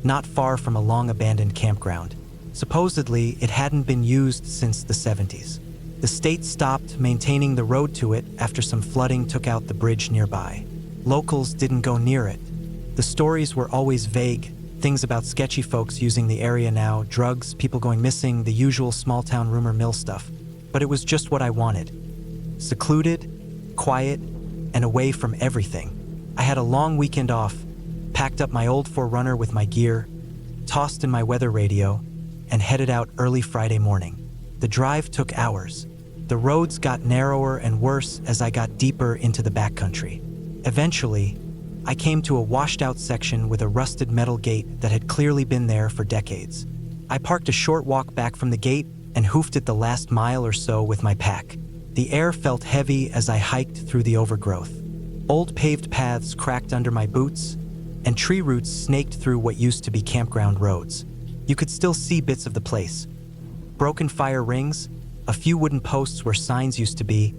not far from a long-abandoned campground. Supposedly, it hadn't been used since the 70s. The state stopped maintaining the road to it after some flooding took out the bridge nearby. Locals didn't go near it. The stories were always vague, things about sketchy folks using the area now, drugs, people going missing, the usual small-town rumor mill stuff. But it was just what I wanted. Secluded, quiet, and away from everything. I had a long weekend off, packed up my old 4Runner with my gear, tossed in my weather radio, and headed out early Friday morning. The drive took hours. The roads got narrower and worse as I got deeper into the backcountry. Eventually, I came to a washed-out section with a rusted metal gate that had clearly been there for decades. I parked a short walk back from the gate and hoofed it the last mile or so with my pack. The air felt heavy as I hiked through the overgrowth. Old paved paths cracked under my boots, and tree roots snaked through what used to be campground roads. You could still see bits of the place. Broken fire rings, a few wooden posts where signs used to be,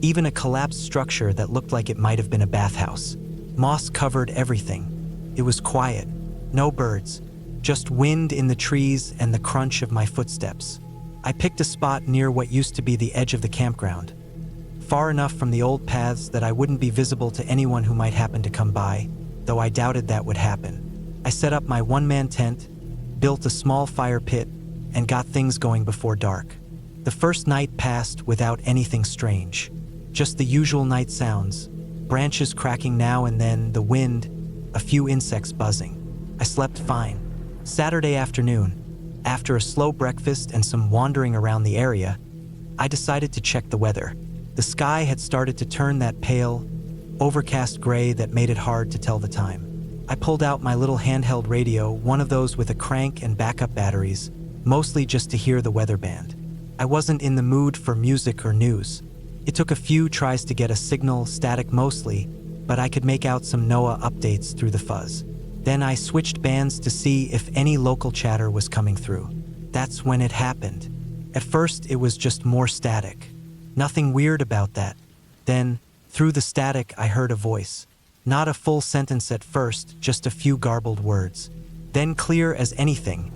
even a collapsed structure that looked like it might have been a bathhouse. Moss covered everything. It was quiet, no birds, just wind in the trees and the crunch of my footsteps. I picked a spot near what used to be the edge of the campground, far enough from the old paths that I wouldn't be visible to anyone who might happen to come by, though I doubted that would happen. I set up my one-man tent, built a small fire pit, and got things going before dark. The first night passed without anything strange, just the usual night sounds, branches cracking now and then, the wind, a few insects buzzing. I slept fine. Saturday afternoon, after a slow breakfast and some wandering around the area, I decided to check the weather. The sky had started to turn that pale, overcast gray that made it hard to tell the time. I pulled out my little handheld radio, one of those with a crank and backup batteries, mostly just to hear the weather band. I wasn't in the mood for music or news. It took a few tries to get a signal, static mostly, but I could make out some NOAA updates through the fuzz. Then I switched bands to see if any local chatter was coming through. That's when it happened. At first, it was just more static. Nothing weird about that. Then, through the static, I heard a voice. Not a full sentence at first, just a few garbled words. Then clear as anything.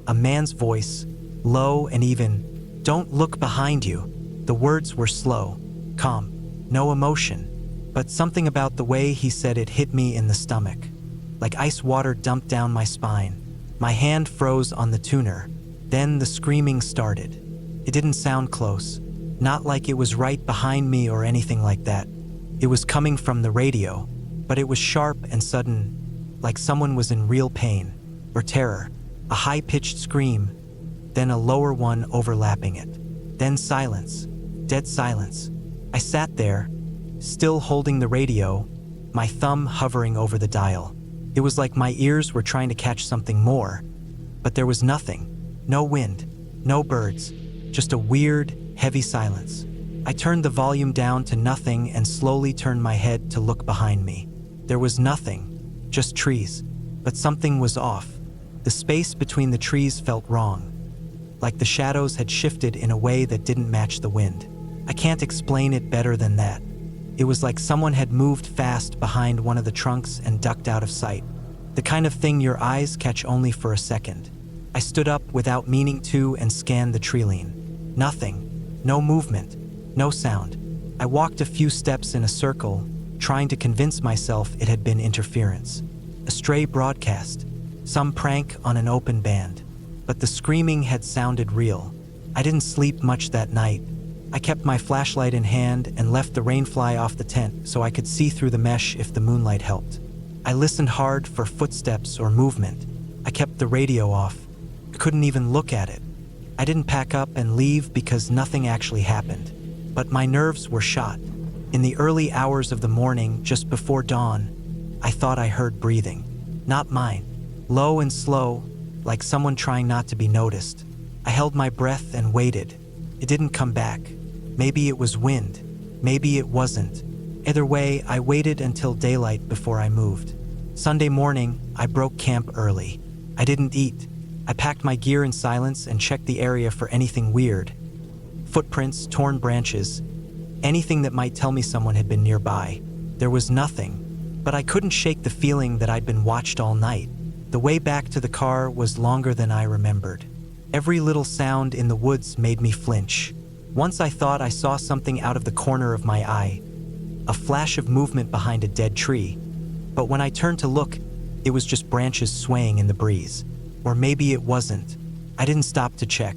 A man's voice, low and even, "Don't look behind you." The words were slow, calm, no emotion, but something about the way he said it hit me in the stomach. Like ice water dumped down my spine. My hand froze on the tuner. Then the screaming started. It didn't sound close, not like it was right behind me or anything like that. It was coming from the radio, but it was sharp and sudden, like someone was in real pain or terror. A high-pitched scream, then a lower one overlapping it. Then silence, dead silence. I sat there, still holding the radio, my thumb hovering over the dial. It was like my ears were trying to catch something more, but there was nothing. No wind, no birds, just a weird, heavy silence. I turned the volume down to nothing and slowly turned my head to look behind me. There was nothing, just trees, but something was off. The space between the trees felt wrong, like the shadows had shifted in a way that didn't match the wind. I can't explain it better than that. It was like someone had moved fast behind one of the trunks and ducked out of sight. The kind of thing your eyes catch only for a second. I stood up without meaning to and scanned the treeline. Nothing, no movement, no sound. I walked a few steps in a circle, trying to convince myself it had been interference. A stray broadcast, some prank on an open band. But the screaming had sounded real. I didn't sleep much that night. I kept my flashlight in hand and left the rain fly off the tent so I could see through the mesh if the moonlight helped. I listened hard for footsteps or movement. I kept the radio off. I couldn't even look at it. I didn't pack up and leave because nothing actually happened. But my nerves were shot. In the early hours of the morning, just before dawn, I thought I heard breathing. Not mine. Low and slow, like someone trying not to be noticed. I held my breath and waited. It didn't come back. Maybe it was wind. Maybe it wasn't. Either way, I waited until daylight before I moved. Sunday morning, I broke camp early. I didn't eat. I packed my gear in silence and checked the area for anything weird. Footprints, torn branches, anything that might tell me someone had been nearby. There was nothing, but I couldn't shake the feeling that I'd been watched all night. The way back to the car was longer than I remembered. Every little sound in the woods made me flinch. Once I thought I saw something out of the corner of my eye, a flash of movement behind a dead tree. But when I turned to look, it was just branches swaying in the breeze. Or maybe it wasn't. I didn't stop to check.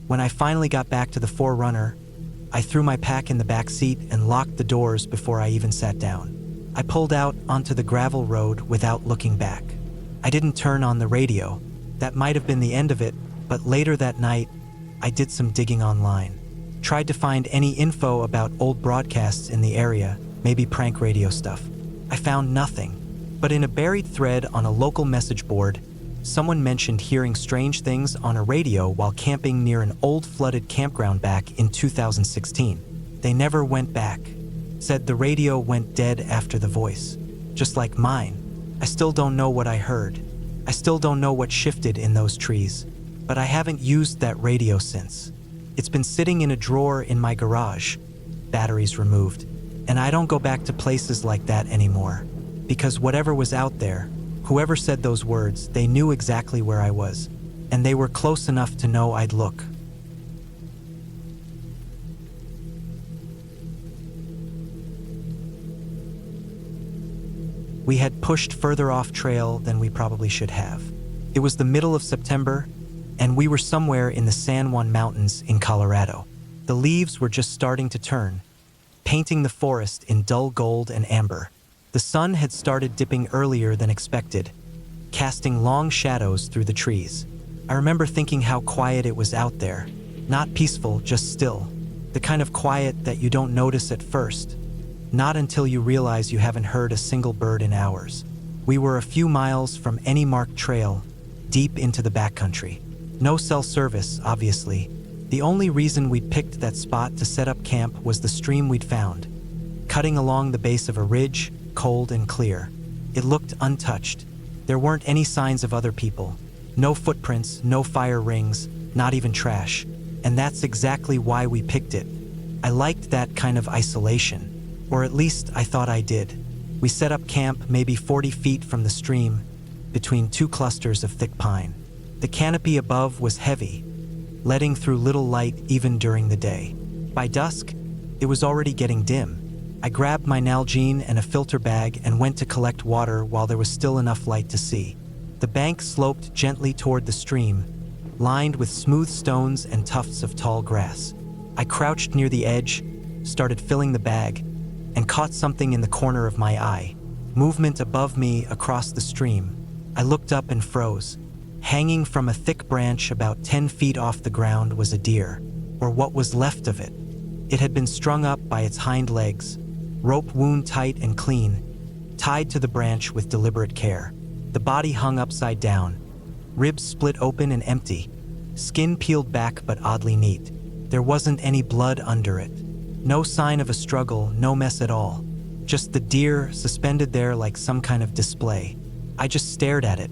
When I finally got back to the 4Runner, I threw my pack in the back seat and locked the doors before I even sat down. I pulled out onto the gravel road without looking back. I didn't turn on the radio. That might have been the end of it, but later that night, I did some digging online. Tried to find any info about old broadcasts in the area, maybe prank radio stuff. I found nothing. But in a buried thread on a local message board, someone mentioned hearing strange things on a radio while camping near an old flooded campground back in 2016. They never went back. Said the radio went dead after the voice. Just like mine. I still don't know what I heard. I still don't know what shifted in those trees. But I haven't used that radio since. It's been sitting in a drawer in my garage, batteries removed. And I don't go back to places like that anymore. Because whatever was out there, whoever said those words, they knew exactly where I was, and they were close enough to know I'd look. We had pushed further off trail than we probably should have. It was the middle of September, and we were somewhere in the San Juan Mountains in Colorado. The leaves were just starting to turn, painting the forest in dull gold and amber. The sun had started dipping earlier than expected, casting long shadows through the trees. I remember thinking how quiet it was out there. Not peaceful, just still. The kind of quiet that you don't notice at first. Not until you realize you haven't heard a single bird in hours. We were a few miles from any marked trail, deep into the backcountry. No cell service, obviously. The only reason we'd picked that spot to set up camp was the stream we'd found, cutting along the base of a ridge, cold and clear. It looked untouched. There weren't any signs of other people. No footprints, no fire rings, not even trash. And that's exactly why we picked it. I liked that kind of isolation. Or at least I thought I did. We set up camp maybe 40 feet from the stream, between two clusters of thick pine. The canopy above was heavy, letting through little light even during the day. By dusk, it was already getting dim. I grabbed my Nalgene and a filter bag and went to collect water while there was still enough light to see. The bank sloped gently toward the stream, lined with smooth stones and tufts of tall grass. I crouched near the edge, started filling the bag, and caught something in the corner of my eye. Movement above me across the stream. I looked up and froze. Hanging from a thick branch about 10 feet off the ground was a deer, or what was left of it. It had been strung up by its hind legs, rope wound tight and clean, tied to the branch with deliberate care. The body hung upside down, ribs split open and empty, skin peeled back but oddly neat. There wasn't any blood under it. No sign of a struggle, no mess at all. Just the deer suspended there like some kind of display. I just stared at it,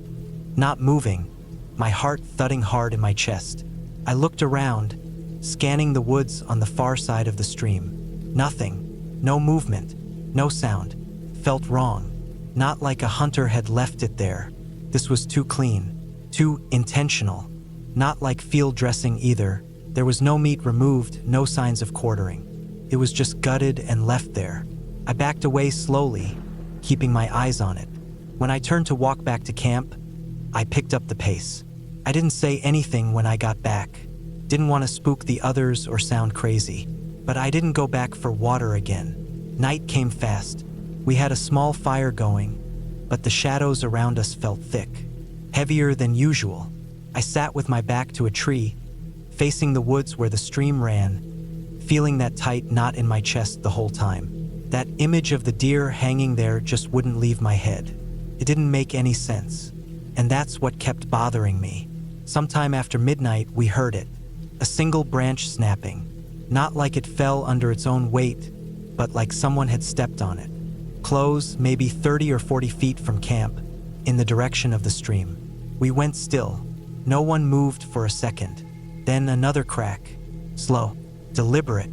not moving, my heart thudding hard in my chest. I looked around, scanning the woods on the far side of the stream. Nothing. No movement, no sound. Felt wrong. Not like a hunter had left it there. This was too clean, too intentional. Not like field dressing either. There was no meat removed, no signs of quartering. It was just gutted and left there. I backed away slowly, keeping my eyes on it. When I turned to walk back to camp, I picked up the pace. I didn't say anything when I got back. Didn't want to spook the others or sound crazy. But I didn't go back for water again. Night came fast. We had a small fire going, but the shadows around us felt thick, heavier than usual. I sat with my back to a tree, facing the woods where the stream ran, feeling that tight knot in my chest the whole time. That image of the deer hanging there just wouldn't leave my head. It didn't make any sense. And that's what kept bothering me. Sometime after midnight, we heard it. A single branch snapping. Not like it fell under its own weight, but like someone had stepped on it. Close, maybe 30 or 40 feet from camp, in the direction of the stream. We went still. No one moved for a second. Then another crack. Slow, deliberate.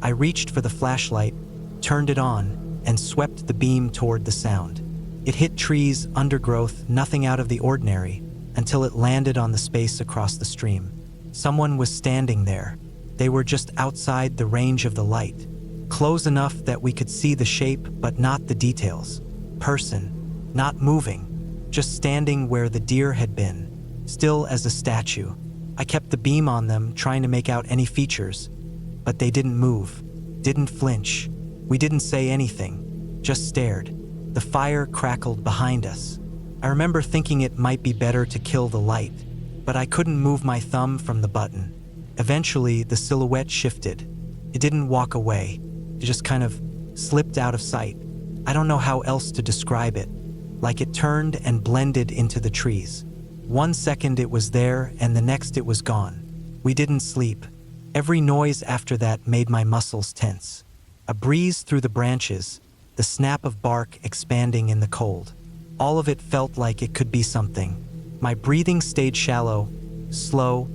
I reached for the flashlight, turned it on, and swept the beam toward the sound. It hit trees, undergrowth, nothing out of the ordinary, until it landed on the space across the stream. Someone was standing there. They were just outside the range of the light. Close enough that we could see the shape, but not the details. Person, not moving, just standing where the deer had been, still as a statue. I kept the beam on them, trying to make out any features, but they didn't move, didn't flinch. We didn't say anything, just stared. The fire crackled behind us. I remember thinking it might be better to kill the light, but I couldn't move my thumb from the button. Eventually, the silhouette shifted. It didn't walk away. It just kind of slipped out of sight. I don't know how else to describe it. Like it turned and blended into the trees. 1 second it was there, and the next it was gone. We didn't sleep. Every noise after that made my muscles tense. A breeze through the branches, the snap of bark expanding in the cold. All of it felt like it could be something. My breathing stayed shallow, slow,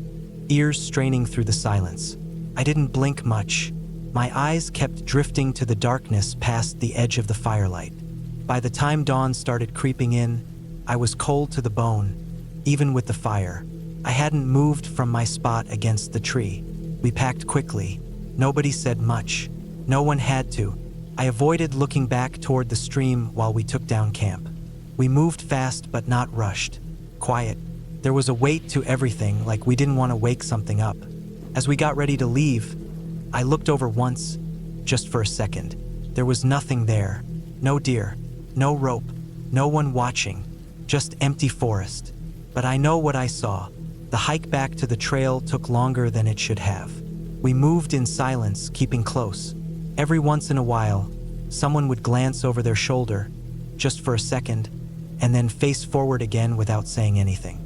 ears straining through the silence. I didn't blink much. My eyes kept drifting to the darkness past the edge of the firelight. By the time dawn started creeping in, I was cold to the bone, even with the fire. I hadn't moved from my spot against the tree. We packed quickly. Nobody said much. No one had to. I avoided looking back toward the stream while we took down camp. We moved fast but not rushed. Quiet. There was a weight to everything, like we didn't want to wake something up. As we got ready to leave, I looked over once, just for a second. There was nothing there. No deer, no rope, no one watching, just empty forest. But I know what I saw. The hike back to the trail took longer than it should have. We moved in silence, keeping close. Every once in a while, someone would glance over their shoulder, just for a second, and then face forward again without saying anything.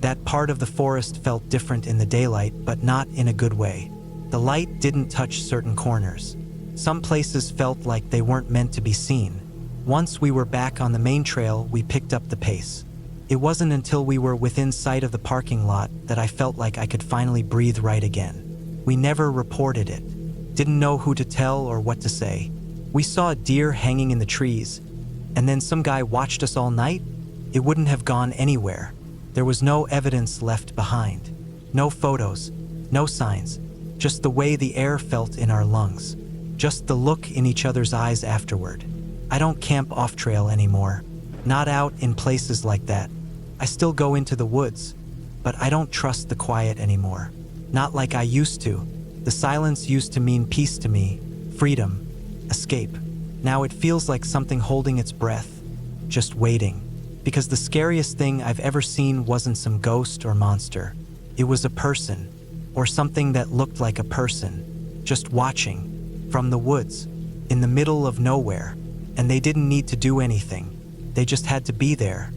That part of the forest felt different in the daylight, but not in a good way. The light didn't touch certain corners. Some places felt like they weren't meant to be seen. Once we were back on the main trail, we picked up the pace. It wasn't until we were within sight of the parking lot that I felt like I could finally breathe right again. We never reported it. Didn't know who to tell or what to say. We saw a deer hanging in the trees, and then some guy watched us all night. It wouldn't have gone anywhere. There was no evidence left behind. No photos, no signs, just the way the air felt in our lungs. Just the look in each other's eyes afterward. I don't camp off-trail anymore. Not out in places like that. I still go into the woods, but I don't trust the quiet anymore. Not like I used to. The silence used to mean peace to me, freedom, escape. Now it feels like something holding its breath, just waiting. Because the scariest thing I've ever seen wasn't some ghost or monster. It was a person, or something that looked like a person, just watching, from the woods, in the middle of nowhere. And they didn't need to do anything. They just had to be there.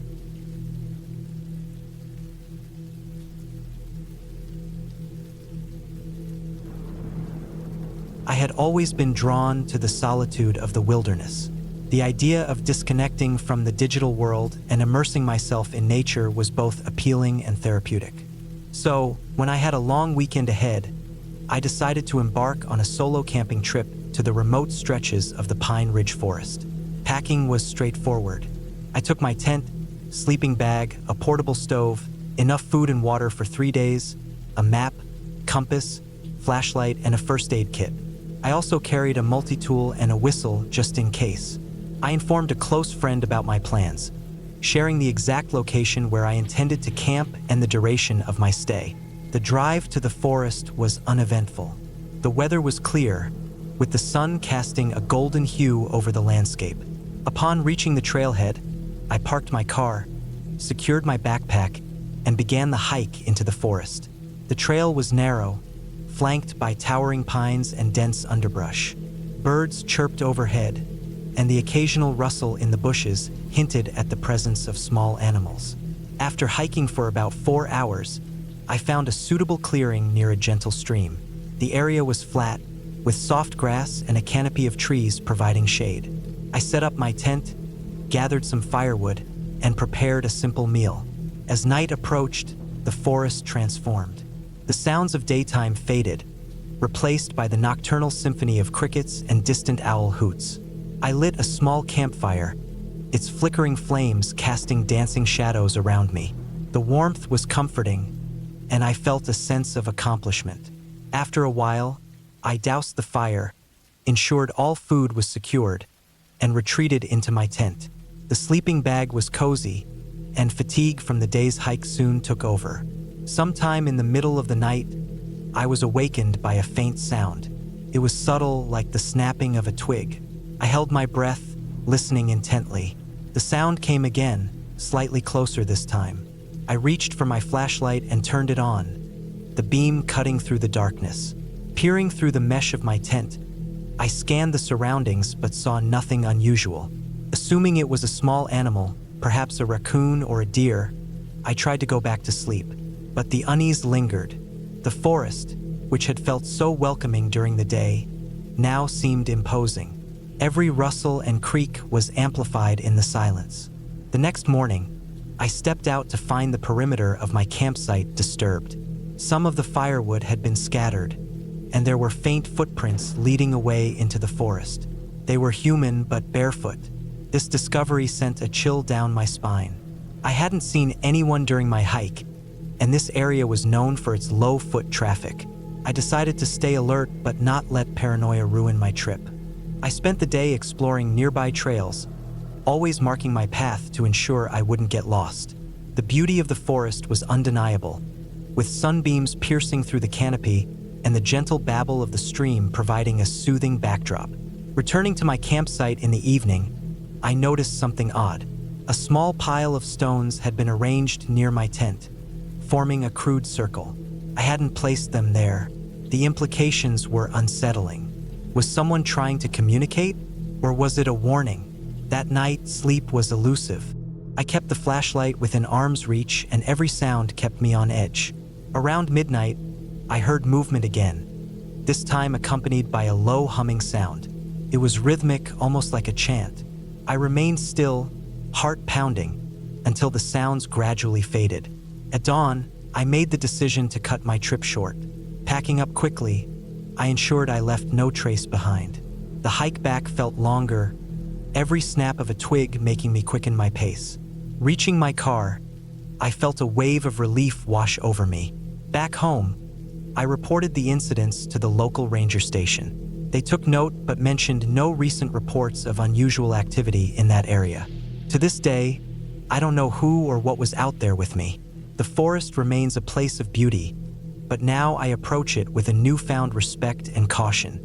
I had always been drawn to the solitude of the wilderness. The idea of disconnecting from the digital world and immersing myself in nature was both appealing and therapeutic. So, when I had a long weekend ahead, I decided to embark on a solo camping trip to the remote stretches of the Pine Ridge Forest. Packing was straightforward. I took my tent, sleeping bag, a portable stove, enough food and water for 3 days, a map, compass, flashlight, and a first aid kit. I also carried a multi-tool and a whistle just in case. I informed a close friend about my plans, sharing the exact location where I intended to camp and the duration of my stay. The drive to the forest was uneventful. The weather was clear, with the sun casting a golden hue over the landscape. Upon reaching the trailhead, I parked my car, secured my backpack, and began the hike into the forest. The trail was narrow, flanked by towering pines and dense underbrush. Birds chirped overhead, and the occasional rustle in the bushes hinted at the presence of small animals. After hiking for about 4 hours, I found a suitable clearing near a gentle stream. The area was flat, with soft grass and a canopy of trees providing shade. I set up my tent, gathered some firewood, and prepared a simple meal. As night approached, the forest transformed. The sounds of daytime faded, replaced by the nocturnal symphony of crickets and distant owl hoots. I lit a small campfire, its flickering flames casting dancing shadows around me. The warmth was comforting, and I felt a sense of accomplishment. After a while, I doused the fire, ensured all food was secured, and retreated into my tent. The sleeping bag was cozy, and fatigue from the day's hike soon took over. Sometime in the middle of the night, I was awakened by a faint sound. It was subtle, like the snapping of a twig. I held my breath, listening intently. The sound came again, slightly closer this time. I reached for my flashlight and turned it on, the beam cutting through the darkness. Peering through the mesh of my tent, I scanned the surroundings but saw nothing unusual. Assuming it was a small animal, perhaps a raccoon or a deer, I tried to go back to sleep. But the unease lingered. The forest, which had felt so welcoming during the day, now seemed imposing. Every rustle and creak was amplified in the silence. The next morning, I stepped out to find the perimeter of my campsite disturbed. Some of the firewood had been scattered, and there were faint footprints leading away into the forest. They were human but barefoot. This discovery sent a chill down my spine. I hadn't seen anyone during my hike, and this area was known for its low foot traffic. I decided to stay alert but not let paranoia ruin my trip. I spent the day exploring nearby trails, always marking my path to ensure I wouldn't get lost. The beauty of the forest was undeniable, with sunbeams piercing through the canopy and the gentle babble of the stream providing a soothing backdrop. Returning to my campsite in the evening, I noticed something odd. A small pile of stones had been arranged near my tent, forming a crude circle. I hadn't placed them there. The implications were unsettling. Was someone trying to communicate, or was it a warning? That night, sleep was elusive. I kept the flashlight within arm's reach, and every sound kept me on edge. Around midnight, I heard movement again, this time accompanied by a low humming sound. It was rhythmic, almost like a chant. I remained still, heart pounding, until the sounds gradually faded. At dawn, I made the decision to cut my trip short. Packing up quickly, I ensured I left no trace behind. The hike back felt longer, every snap of a twig making me quicken my pace. Reaching my car, I felt a wave of relief wash over me. Back home, I reported the incidents to the local ranger station. They took note but mentioned no recent reports of unusual activity in that area. To this day, I don't know who or what was out there with me. The forest remains a place of beauty, but now I approach it with a newfound respect and caution.